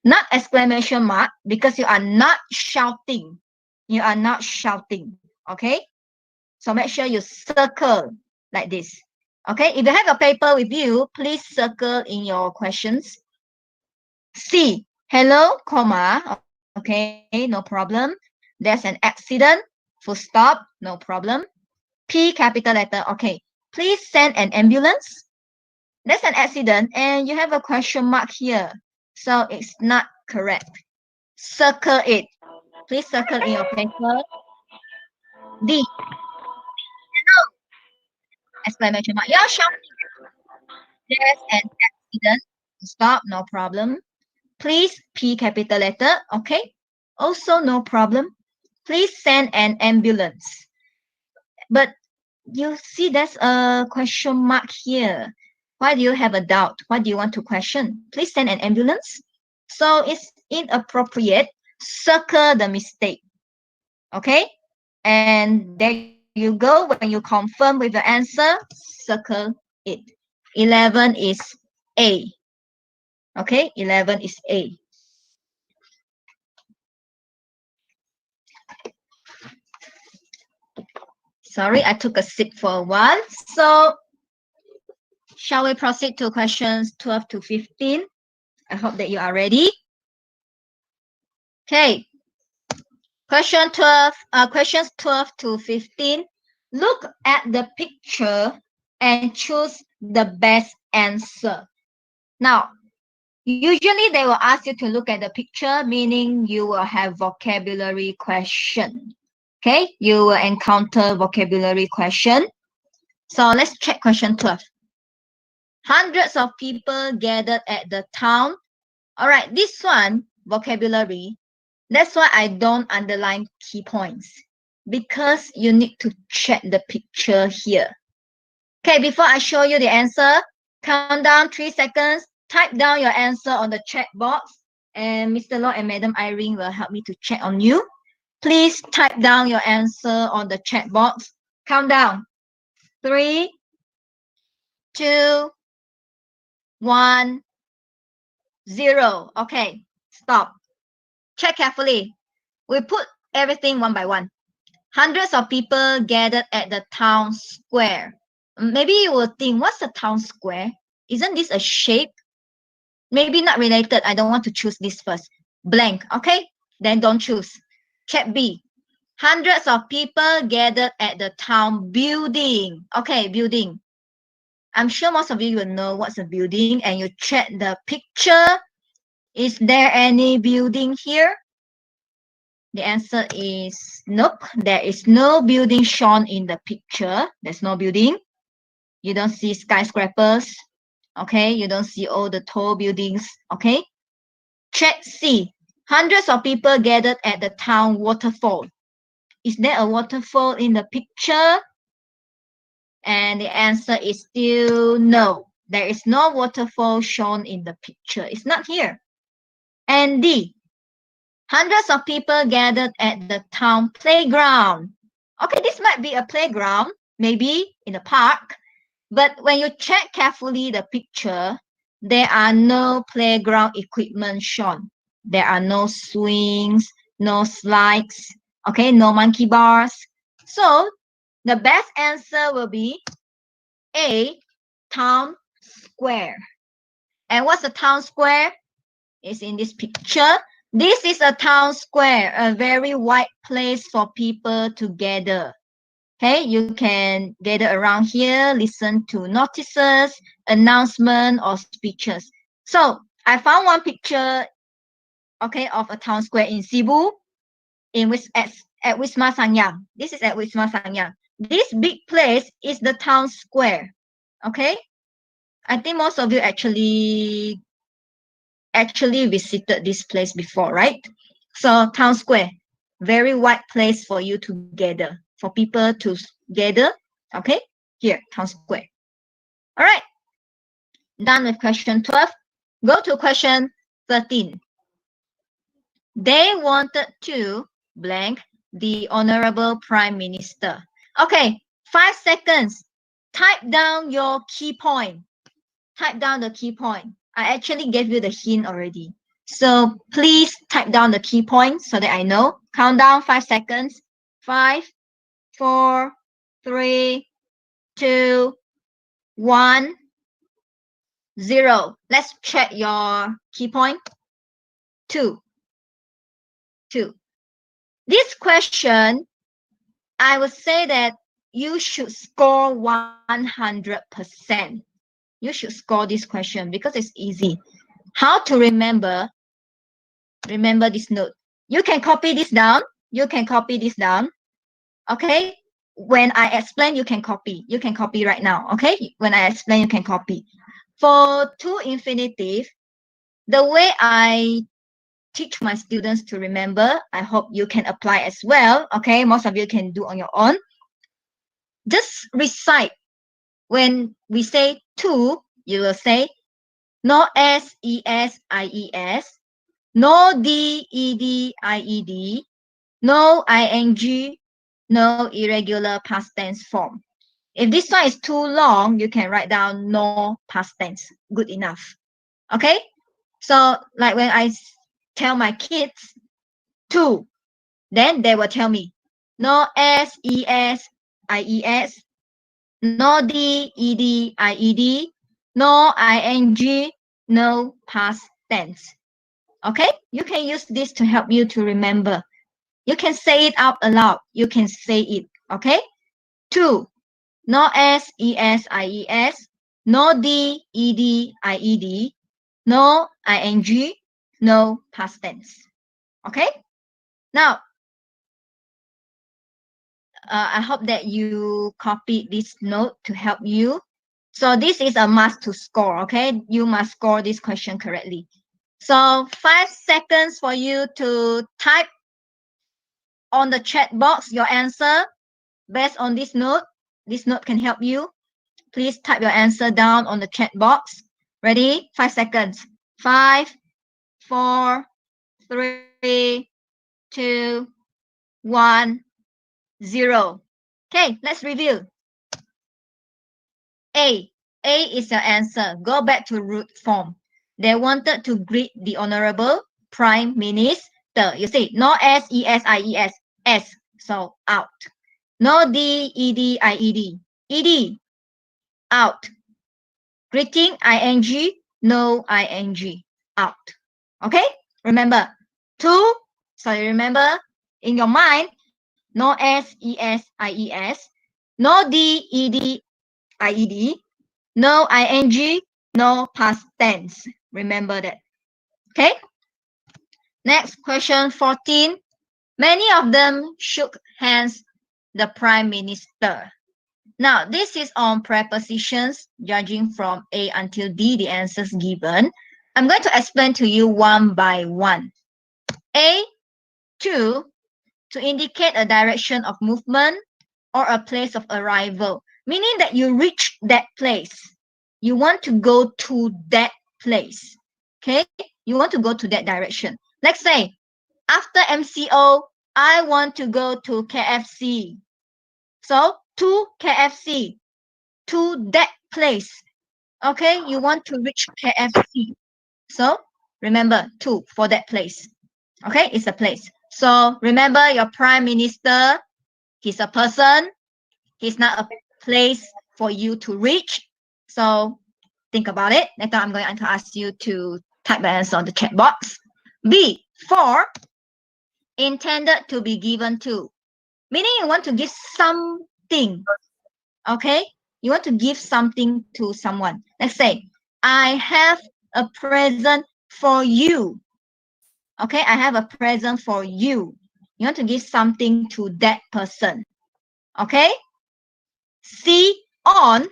Not exclamation mark because you are not shouting. You are not shouting, okay? So make sure you circle like this. Okay, if you have a paper with you, please circle in your questions. C, hello, comma, okay, no problem. There's an accident, full stop, no problem. P, capital letter, okay. Please send an ambulance. There's an accident and you have a question mark here. So it's not correct. Circle it. Please circle in your paper. D, exclamation mark. You're shouting. There's an accident. Stop, no problem. Please, P capital letter, okay. Also no problem. Please send an ambulance. But you see there's a question mark here. Why do you have a doubt? What do you want to question? Please send an ambulance. So it's inappropriate. Circle the mistake. Okay? And there you go. When you confirm with the answer, circle it. 11 is A. Okay? 11 is A. Sorry, I took a sip for a while. So, shall we proceed to questions 12 to 15? I hope that you are ready. Okay. Questions 12 to 15. Look at the picture and choose the best answer. Now, usually they will ask you to look at the picture, meaning you will have vocabulary question. Okay, you will encounter vocabulary question. So let's check question 12. Hundreds of people gathered at the town. All right, this one, vocabulary. That's why I don't underline key points. Because you need to check the picture here. Okay, before I show you the answer, count down 3 seconds. Type down your answer on the chat box. And Mr. Law and Madam Irene will help me to check on you. Please type down your answer on the chat box. Count down. 3, 2, 1, 0. Okay, stop. Check carefully. We put everything one by one. Hundreds of people gathered at the town square. Maybe you will think, what's a town square? Isn't this a shape? Maybe not related. I don't want to choose this first. Blank. Okay, then don't choose. Check B. Hundreds of people gathered at the town building. Okay, building. I'm sure most of you will know what's a building and you check the picture Is there any building here? The answer is nope. There is no building shown in the picture. There's no building. You don't see skyscrapers. Okay, you don't see all the tall buildings. Okay. Check C. Hundreds of people gathered at the town waterfall. Is there a waterfall in the picture? And the answer is still no. There is no waterfall shown in the picture. It's not here. And D. Hundreds of people gathered at the town playground. Okay, this might be a playground, maybe in a park. But when you check carefully the picture, there are no playground equipment shown. There are no swings, no slides, okay, no monkey bars. So the best answer will be A, town square. And what's a town square? It's in this picture. This is a town square, a very wide place for people to gather. Okay, you can gather around here, listen to notices, announcement, or speeches. So I found one picture, okay, of a town square in Cebu, at Wisma Sanyang. This is at Wisma Sanyang. This big place is the town square. Okay, I think most of you actually visited this place before, right? So town square, very wide place for you to gather, for people to gather. Okay, here, town square. All right, done with question 12. Go to question 13. They wanted to blank the Honorable Prime Minister. Okay, 5 seconds. Type down your key point. Type down the key point. I actually gave you the hint already. So please type down the key point so that I know. Count down 5 seconds. 5, 4, 3, 2, 1, 0. Let's check your key point. 2. This question, I would say that you should score 100%. You should score this question because it's easy. How to remember this note? You can copy this down. Okay? When I explain, you can copy. You can copy right now. Okay? When I explain, you can copy. For to infinitive, the way I teach my students to remember, I hope you can apply as well. Okay? Most of you can do on your own. Just recite. When we say to, you will say no S, E, S, I, E, S, no D, E, D, I, E, D, no ing, no irregular past tense form. If this one is too long, you can write down no past tense. Good enough. Okay? So like when I tell my kids to, then they will tell me no S, E, S, I, E, S, no D, E, D, I, E, D, no ing, no past tense. Okay? You can use this to help you to remember. You can say it out aloud. You can say it. Okay? 2. No S, E, S, I, E, S, no D, E, D, I, E, D, no ing, no past tense. Okay? Now, I hope that you copy this note to help you. So this is a must to score, okay? You must score this question correctly. So 5 seconds for you to type on the chat box your answer based on this note. This note can help you. Please type your answer down on the chat box. Ready? 5 seconds. 5, 4, 3, 2, 1, 0. Okay, let's review. A is your answer. Go back to root form. They wanted to greet the Honorable Prime Minister. You see, no S, E, S, I, E, S, S. So out. No D, E, D, I, E, D. E, D. Out. Greeting, ing, no ing. Out. Okay? Remember, to, so you remember in your mind, no S, E, S, I, E, S. No D, E, D, I, E, D. No ing, no past tense. Remember that. Okay. Next question 14. Many of them shook hands the Prime Minister. Now, this is on prepositions, judging from A until D, the answers given. I'm going to explain to you one by one. A, to indicate a direction of movement or a place of arrival, meaning that you reach that place. You want to go to that place. Okay? You want to go to that direction. Let's say, after MCO, I want to go to KFC. So, to KFC, to that place. Okay? You want to reach KFC. So, remember, to for that place. Okay? It's a place. So, remember your Prime Minister, he's a person. He's not a place for you to reach. So, think about it. Later, I'm going to ask you to type the answer on the chat box. B, for intended to be given to. Meaning you want to give something. Okay? You want to give something to someone. Let's say, I have a present for you. Okay? I have a present for you. You want to give something to that person. Okay? C, on,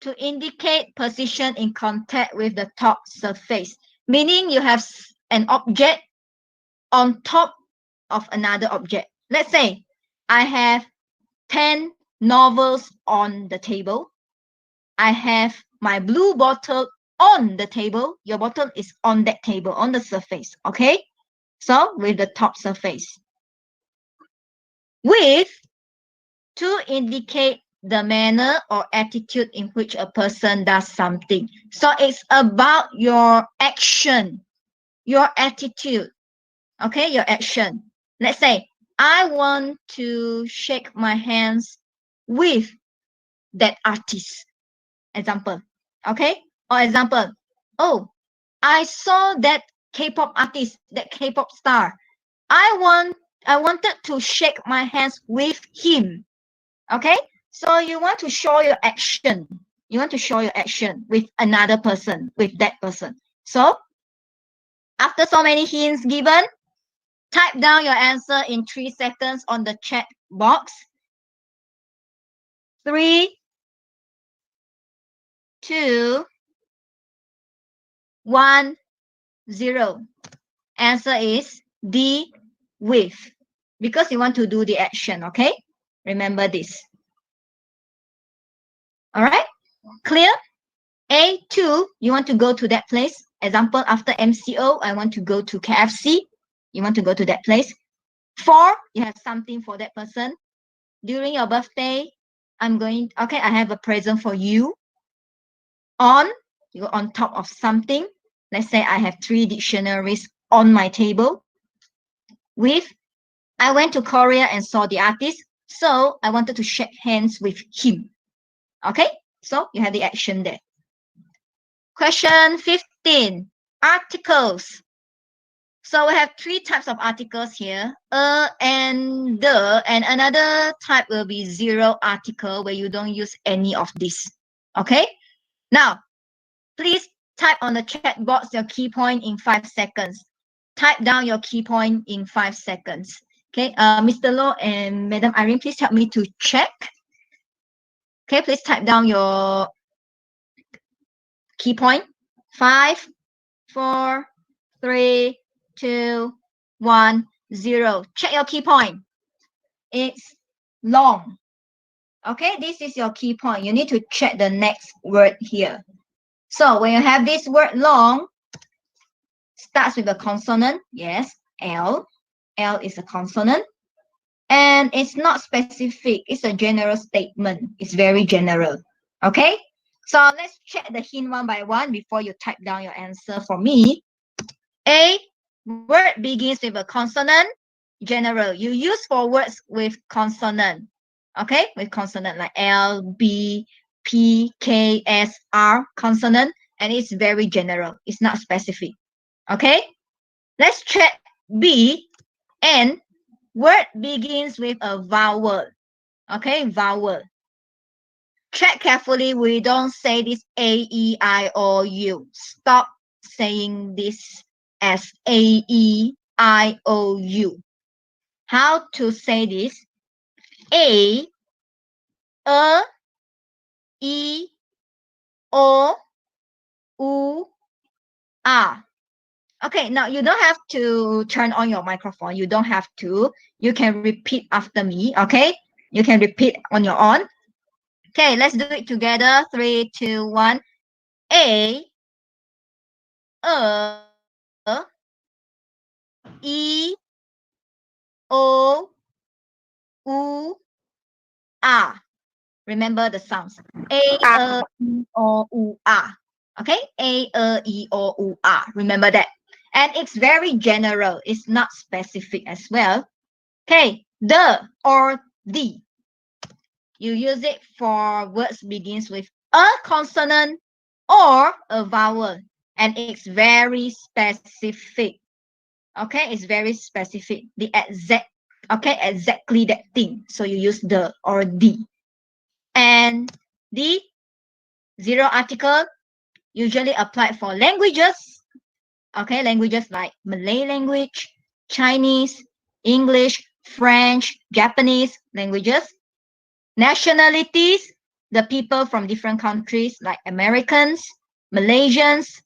to indicate position in contact with the top surface. Meaning you have an object on top of another object. Let's say I have 10 novels on the table. I have my blue bottle on the table. Your bottle is on that table, on the surface. Okay? So with the top surface. With, to indicate the manner or attitude in which a person does something. So it's about your action, your attitude. Okay, your action. Let's say, I want to shake my hands with that artist. Example. Okay? Or example, oh, I saw that K-pop artist, that K-pop star. I wanted to shake my hands with him. Okay? So you want to show your action. You want to show your action with another person, with that person. So, after so many hints given, type down your answer in 3 seconds on the chat box. 3, 2, 1, 0. Answer is D, with. Because you want to do the action, okay? Remember this. Alright? Clear? A2, you want to go to that place. Example, after MCO, I want to go to KFC. You want to go to that place. 4, you have something for that person. During your birthday, I have a present for you. On, you go on top of something. Let's say I have 3 dictionaries on my table. With, I went to Korea and saw the artist, so I wanted to shake hands with him. Okay, so you have the action there. Question 15, articles. So we have 3 types of articles here, and the, and another type will be 0 article where you don't use any of this. Okay, now please type on the chat box your key point in 5 seconds. Type down your key point in 5 seconds. Okay, Mr. Low and Madam Irene, please help me to check. Okay, please type down your key point. 5, 4, 3, 2, 1, 0. Check your key point. It's long. Okay, this is your key point. You need to check the next word here. So when you have this word long, starts with a consonant. Yes, L. L is a consonant. And it's not specific. It's a general statement. It's very general. Okay? So let's check the hint one by one before you type down your answer for me. A, word begins with a consonant. General. You use for words with consonant. Okay? With consonant like L, B, P, K, S, R, consonant. And it's very general. It's not specific. Okay? Let's check B, and word begins with a vowel. Okay, vowel. Check carefully. We don't say this A, E, I, O, U. Stop saying this as A-E-I-O-U. How to say this? A, E, O, U, A. Okay, now you don't have to turn on your microphone. You don't have to. You can repeat after me, okay? You can repeat on your own. Okay, let's do it together. 3, 2, 1. A, E, O, U, A. Remember the sounds. A, E, O, U, A. Okay? A, E, O, U, A. Remember that. And it's very general. It's not specific as well. Okay, the or the. You use it for words begins with a consonant or a vowel. And it's very specific. Okay, it's very specific. The exact, okay, exactly that thing. So you use the or the. And the zero article usually applied for languages. Okay, languages like Malay language, Chinese, English, French, Japanese languages. Nationalities, the people from different countries like Americans, Malaysians,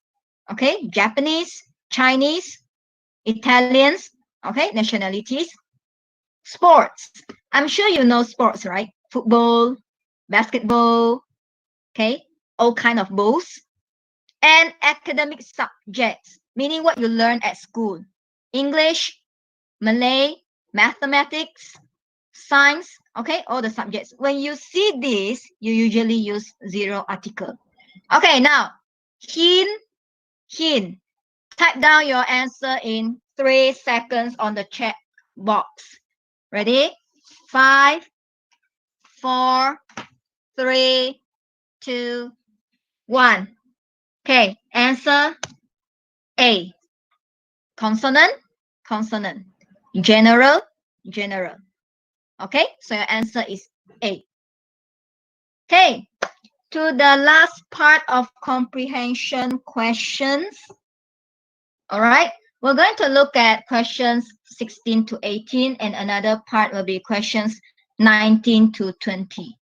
okay, Japanese, Chinese, Italians, okay, nationalities. Sports, I'm sure you know sports, right? Football, basketball, okay, all kind of balls. And academic subjects, meaning what you learn at school. English, Malay, mathematics, science, okay, all the subjects. When you see this, you usually use zero article. Okay, now, hint. Type down your answer in 3 seconds on the chat box. Ready? 5, 4, 3, 2, 1. Okay, answer A. Consonant, consonant. General, general. Okay, so your answer is A. Okay, to the last part of comprehension questions. All right, we're going to look at questions 16 to 18, and another part will be questions 19 to 20.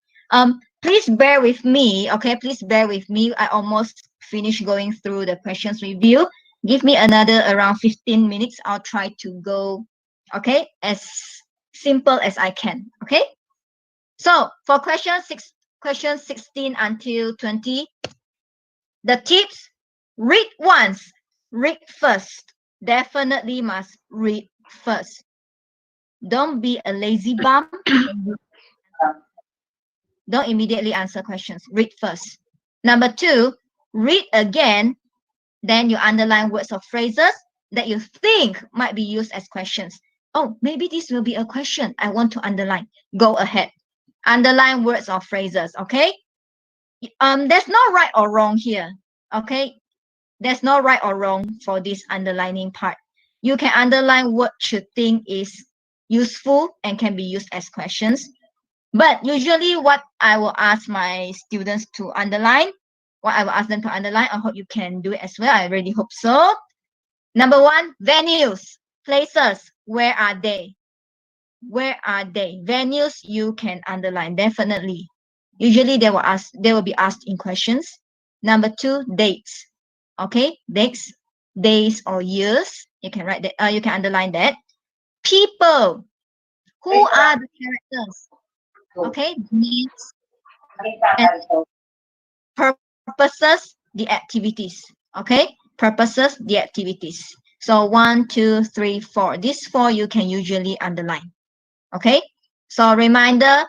Please bear with me, okay? Please bear with me. I almost finished going through the questions review. Give me another around 15 minutes. I'll try to go, okay, as simple as I can, okay? So for question 16 until 20, the tips: read once, read first. Definitely must read first. Don't be a lazy bum. Don't immediately answer questions. Read first. Number 2, read again. Then you underline words or phrases that you think might be used as questions. Oh, maybe this will be a question I want to underline. Go ahead. Underline words or phrases, okay? There's no right or wrong here, okay? There's no right or wrong for this underlining part. You can underline what you think is useful and can be used as questions. But usually what I will ask my students to underline, I hope you can do it as well. I really hope so. Number 1, venues, places. Where are they? Where are they? Venues you can underline, definitely. Usually they will be asked in questions. Number 2, dates. Okay, dates, days or years. You can write that. You can underline that. People. Who are the characters? Okay, names and purposes, the activities. Okay, purposes, the activities. So 1, 2, 3, 4. These 4 you can usually underline. Okay, so reminder,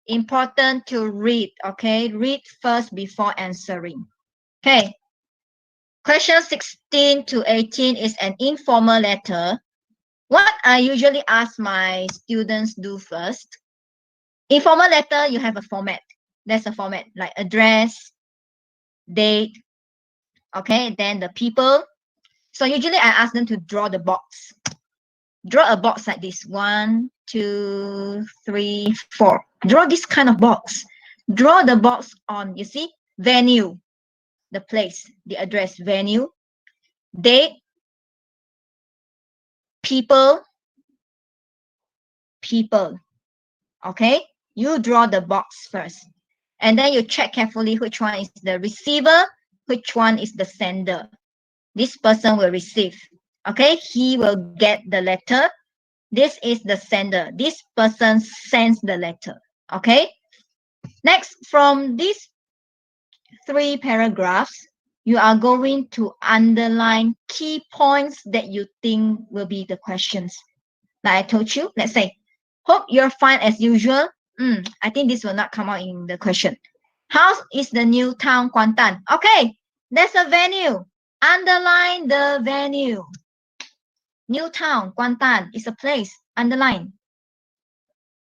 important to read. Okay, read first before answering. Okay, question 16 to 18 is an informal letter. What I usually ask my students do first. Informal letter, you have a format. There's a format like address, date, okay, then the people. So usually I ask them to draw the box. Draw a box like this. 1, 2, 3, 4. Draw this kind of box. Draw the box on, you see, venue, the place, the address, venue, date, people, people. Okay, you draw the box first. And then you check carefully which one is the receiver, which one is the sender. This person will receive. Okay, he will get the letter. This is the sender. This person sends the letter. Okay. Next, from these 3 paragraphs, you are going to underline key points that you think will be the questions. Like I told you, let's say, hope you're fine as usual. I think this will not come out in the question. How is the new town, Kuantan? Okay, there's a venue. Underline the venue. New town, Kuantan is a place. Underline.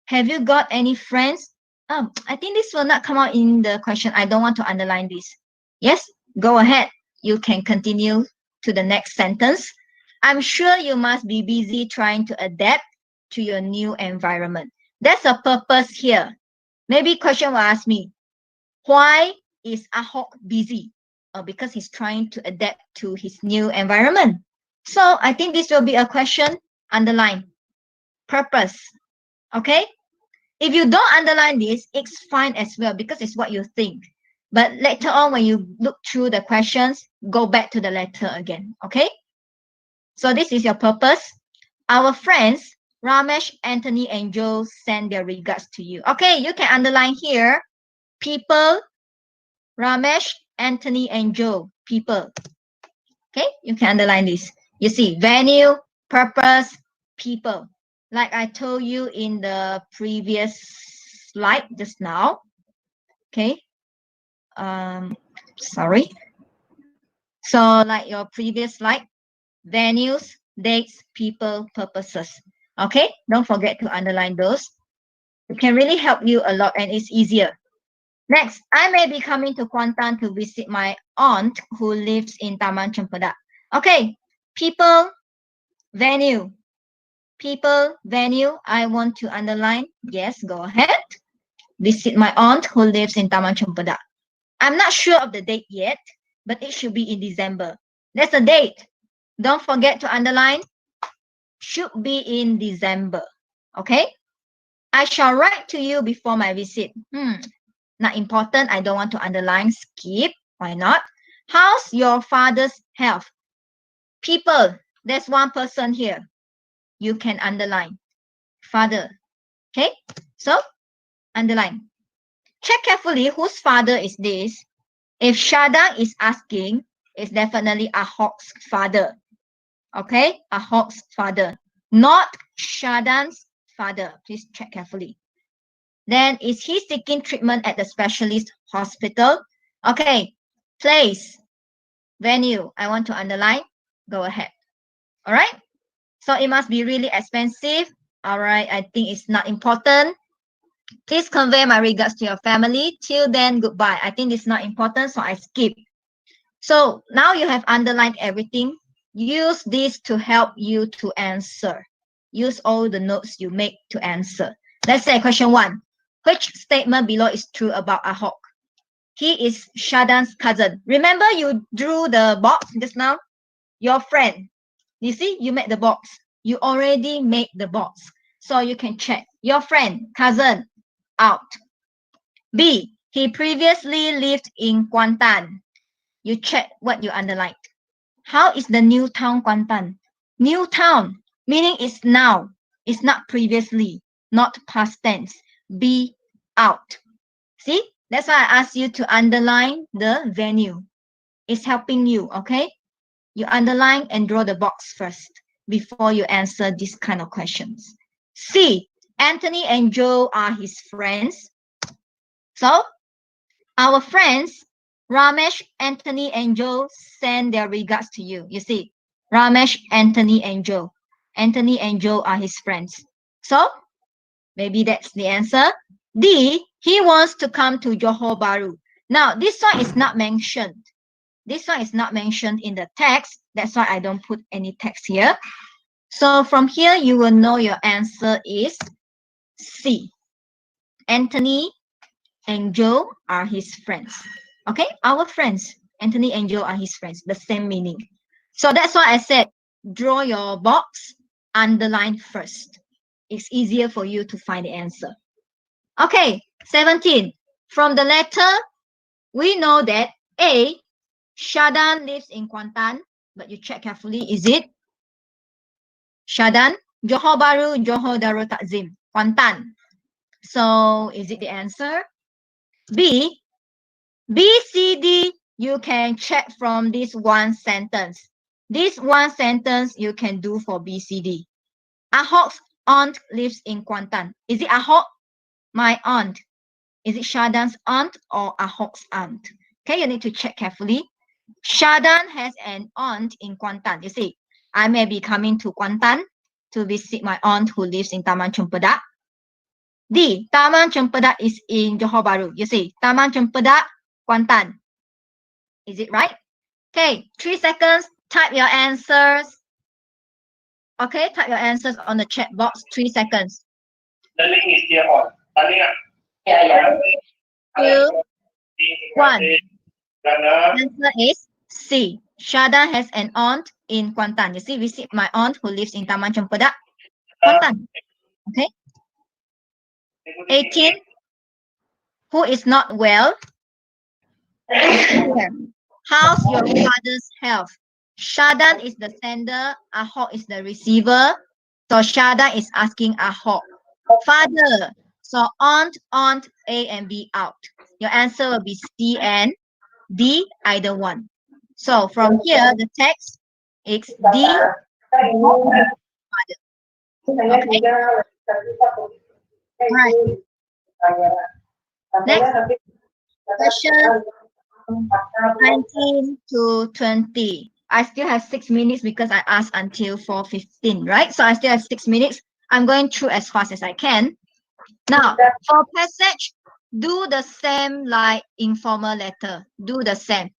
Have you got any friends? I think this will not come out in the question. I don't want to underline this. Yes, go ahead. You can continue to the next sentence. I'm sure you must be busy trying to adapt to your new environment. That's a purpose here. Maybe question will ask me, why is Ahok busy? Because he's trying to adapt to his new environment. So I think this will be a question. Underline. Purpose. Okay? If you don't underline this, it's fine as well because it's what you think. But later on, when you look through the questions, go back to the letter again. Okay? So this is your purpose. Our friends, Ramesh, Anthony, and Joe send their regards to you. Okay, you can underline here. People, Ramesh, Anthony, and Joe. People. Okay, you can underline this. You see, venue, purpose, people. Like I told you in the previous slide just now. Okay. Sorry. So like your previous slide, venues, dates, people, purposes. Okay. Don't forget to underline those. It can really help you a lot and it's easier. Next, I may be coming to Kuantan to visit my aunt who lives in Taman Cempedak. Okay. People, venue. People, venue, I want to underline. Yes, go ahead. Visit my aunt who lives in Taman Cempedak. I'm not sure of the date yet, but it should be in December. That's the date. Don't forget to underline. Should be in December. Okay? I shall write to you before my visit. Not important. I don't want to underline. Skip. Why not? How's your father's health? People. There's one person here. You can underline. Father. Okay? So, underline. Check carefully whose father is this. If Shadang is asking, it's definitely Ahok's father. Okay? Ahok's father. Not Shadang's father. Please check carefully. Then, is he seeking treatment at the specialist hospital? Okay. Place. Venue. I want to underline. Go ahead. All right? So it must be really expensive. All right, I think it's not important. Please convey my regards to your family. Till then, goodbye. I think it's not important, so I skip. So now you have underlined everything. Use this to help you to answer. Use all the notes you make to answer. Let's say question 1. Which statement below is true about Ahok? He is Shadang's cousin. Remember you drew the box just now? Your friend. You see, you made the box. You already made the box. So you can check. Your friend, cousin, out. B, he previously lived in Kuantan. You check what you underlined. How is the new town Kuantan? New town, meaning it's now. It's not previously, not past tense. B, out. See, that's why I asked you to underline the venue. It's helping you, okay? You underline and draw the box first before you answer this kind of questions. C, Anthony and Joe are his friends. So, our friends, Ramesh, Anthony, and Joe send their regards to you. You see, Ramesh, Anthony, and Joe. Anthony and Joe are his friends. So, maybe that's the answer. D, he wants to come to Johor Bahru. Now, this one is not mentioned. This one is not mentioned in the text. That's why I don't put any text here. So from here, you will know your answer is C. Anthony and Joe are his friends. Okay, our friends. Anthony and Joe are his friends. The same meaning. So that's why I said, draw your box underline first. It's easier for you to find the answer. Okay, 17. From the letter, we know that A, Shadan lives in Kuantan, but you check carefully, is it Shadan? Johor Bahru, Johor Darul Takzim, Kuantan. So is it the answer? B, B, C, D, you can check from this one sentence. This one sentence you can do for B, C, D. Ahok's aunt lives in Kuantan. Is it Ahok? My aunt. Is it Shadan's aunt or Ahok's aunt? Okay, you need to check carefully. Shadan has an aunt in Kuantan. You see, I may be coming to Kuantan to visit my aunt who lives in Taman Cempedak. D, Taman Cempedak is in Johor Bahru. You see, Taman Cempedak, Kuantan. Is it right? Okay, 3 seconds. Type your answers. Okay, type your answers on the chat box. 3 seconds. The link is here on. Yeah. 2, 1. Answer is C. Shadan has an aunt in Kuantan. You see, visit my aunt who lives in Taman Cempedak, Kuantan. Okay. 18. Who is not well? How's your father's health? Shadan is the sender, Ahok is the receiver. So Shadan is asking Ahok. Father. So aunt, A and B out. Your answer will be C and D, either one. So from here, the text is D, father. Okay. Right. Next question, 19 to 20. I still have 6 minutes because I asked until 4:15, right? So I still have 6 minutes. I'm going through as fast as I can. Now, for passage, do the same like informal letter. Do the same.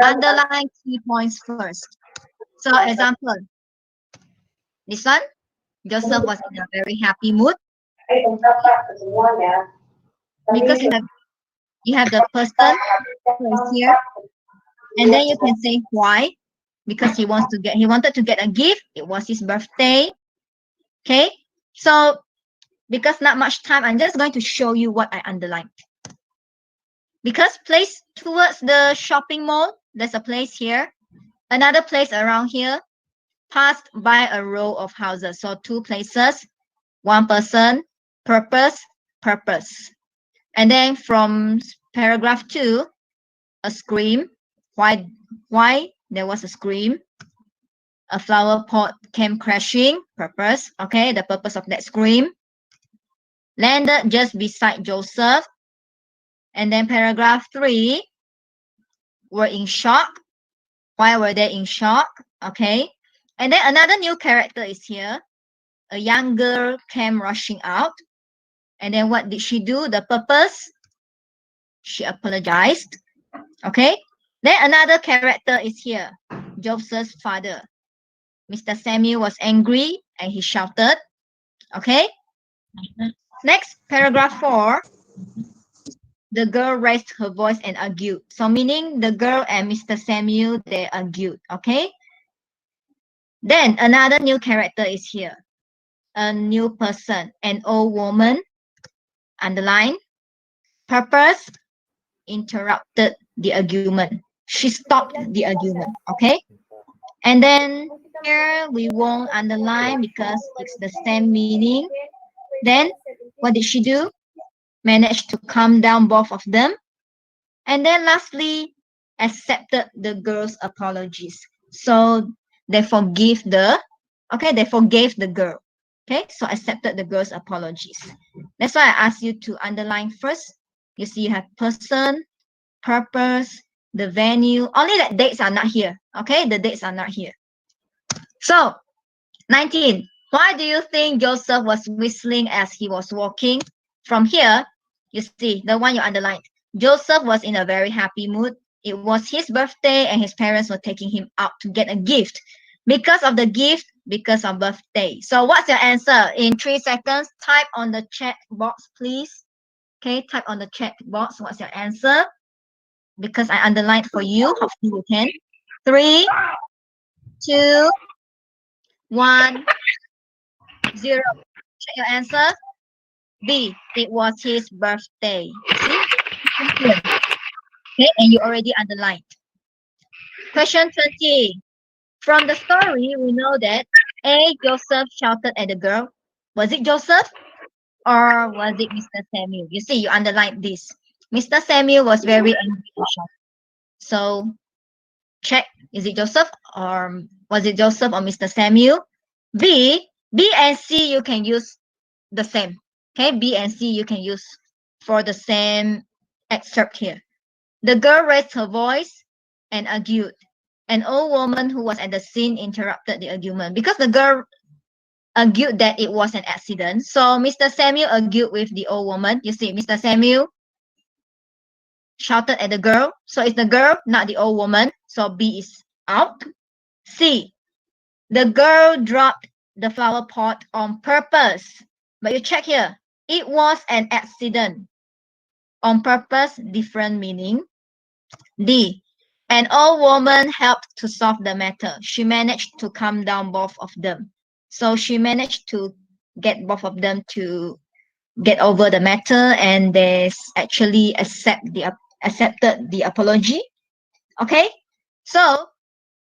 Underline key points first. So example, this one, Joseph was in a very happy mood because you have the person who is here, and then you can say why, because he wanted to get a gift. It was his birthday. Okay, so because not much time, I'm just going to show you what I underlined. Because place towards the shopping mall, there's a place here, another place around here, passed by a row of houses. So 2 places, 1 person, purpose, purpose. And then from paragraph 2, a scream. Why there was a scream? A flower pot came crashing, purpose. Okay, the purpose of that scream. Landed just beside Joseph. And then paragraph 3, were in shock. Why were they in shock? Okay. And then another new character is here. A young girl came rushing out. And then what did she do? The purpose, she apologized. Okay. Then another character is here. Joseph's father. Mr. Samuel was angry and he shouted. Okay. Next, paragraph 4. The girl raised her voice and argued. So meaning the girl and Mr. Samuel, they argued. Okay. Then another new character is here. A new person, an old woman. Underline. Purpose, interrupted the argument. She stopped the argument. Okay. And then here we won't underline because it's the same meaning. Then what did she do? Managed to calm down both of them. And then lastly, accepted the girl's apologies. So they forgave the girl. Okay, so accepted the girl's apologies. That's why I asked you to underline first. You see you have person, purpose, the venue. Only that dates are not here. Okay, the dates are not here. So 19. Why do you think Joseph was whistling as he was walking? From here, you see the one you underlined. Joseph was in a very happy mood. It was his birthday and his parents were taking him out to get a gift. Because of the gift, because of birthday. So what's your answer? In 3 seconds, type on the chat box, please. Okay, type on the chat box. What's your answer? Because I underlined for you. Hopefully you can. 3, 2, 1. 0. Check your answer. B. It was his birthday. See? Okay, and you already underlined. Question 20. From the story, we know that A. Joseph shouted at the girl. Was it Joseph or was it Mr. Samuel? You see, you underlined this. Mr. Samuel was very angry and shouted. So check, is it Joseph or was it Joseph or Mr. Samuel? B and C you can use the same. Okay, B and C you can use for the same excerpt here. The girl raised her voice and argued. An old woman who was at the scene interrupted the argument because the girl argued that it was an accident. So Mr. Samuel argued with the old woman. You see, Mr. Samuel shouted at the girl. So it's the girl, not the old woman. So B is out. C. The girl dropped the flower pot on purpose. But you check here. It was an accident. On purpose, different meaning. D. An old woman helped to solve the matter. She managed to calm down both of them. So she managed to get both of them to get over the matter, and they actually accepted the apology. Okay, so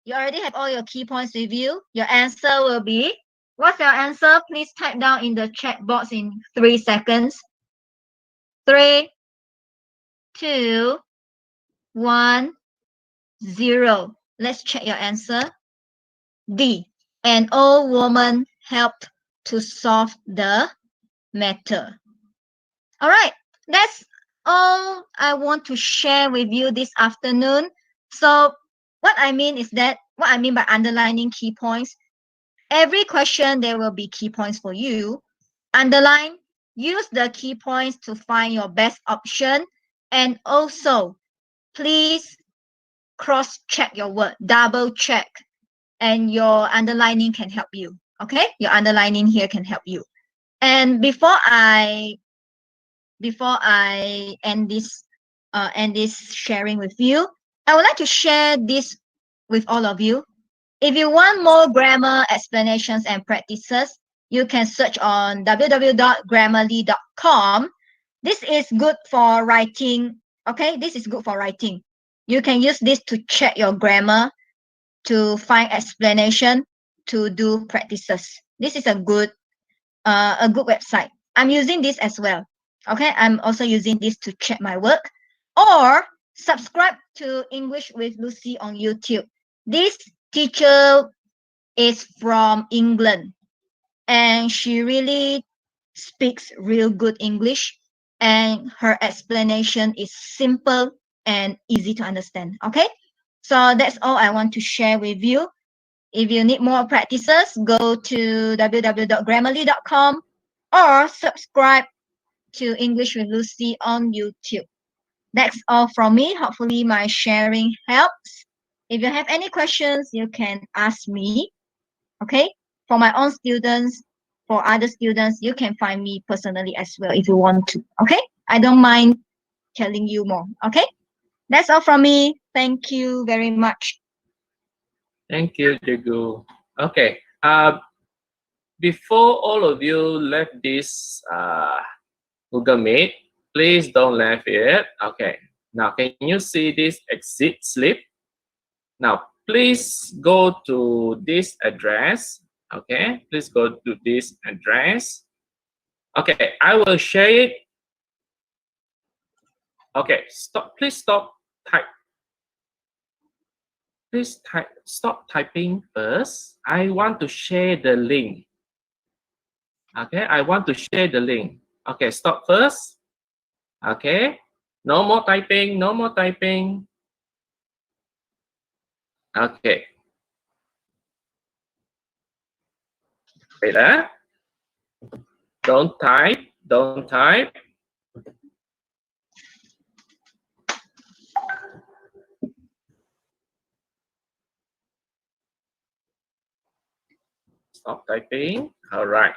you already have all your key points with you. Your answer will be, what's your answer? Please type down in the chat box in 3 seconds. 3, 2, 1, 0. Let's check your answer. D. An old woman helped to solve the matter. All right, that's all I want to share with you this afternoon. So what I mean by underlining key points, every question there will be key points for you. Underline, use the key points to find your best option, and also please cross-check your word, double-check, and your underlining can help you. Okay, your underlining here can help you. And before I end this sharing with you, I would like to share this with all of you. If you want more grammar explanations and practices, you can search on www.grammarly.com. This is good for writing. Okay, this is good for writing. You can use this to check your grammar, to find explanation, to do practices. This is a good website. I'm using this as well. Okay, I'm also using this to check my work. Or subscribe to English with Lucy on YouTube. This teacher is from England, and she really speaks real good English, and her explanation is simple and easy to understand. Okay, so that's all I want to share with you. If you need more practices, go to www.grammarly.com or subscribe to English with Lucy on YouTube. That's all from me. Hopefully my sharing helps. If you have any questions, you can ask me. Okay, for my own students, for other students, you can find me personally as well if you want to. Okay, I don't mind telling you more. Okay, that's all from me. Thank you very much. Thank you, CIKGU. Okay. Before all of you left this Google Meet, please don't leave it. Okay. Now, can you see this exit slip? Now, please go to this address. Okay. Please go to this address. Okay. I will share it. Okay. Stop. Please stop. Stop typing first. I want to share the link. Okay, I want to share the link. Okay, stop first. Okay, no more typing, no more typing. Okay. Wait, don't type, don't type. Stop typing. All right.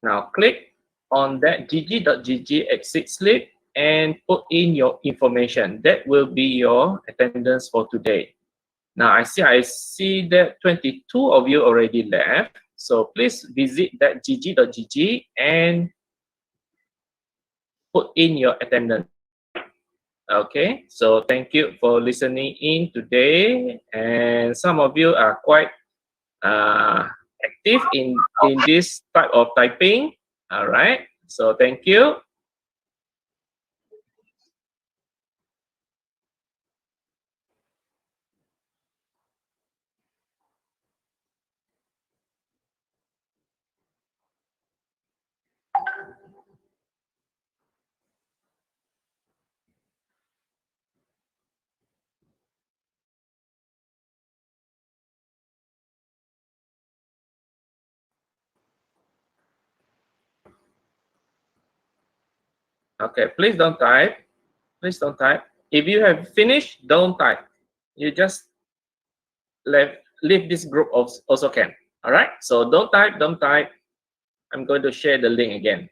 Now click on that gg.gg exit slip and put in your information. That will be your attendance for today. Now I see that 22 of you already left. So please visit that gg.gg and put in your attendance. Okay, so thank you for listening in today. And some of you are quite active in this type of typing. All right, so thank you. Okay, please don't type. Please don't type. If you have finished, don't type. You just leave this group also can. All right, so don't type, don't type. I'm going to share the link again.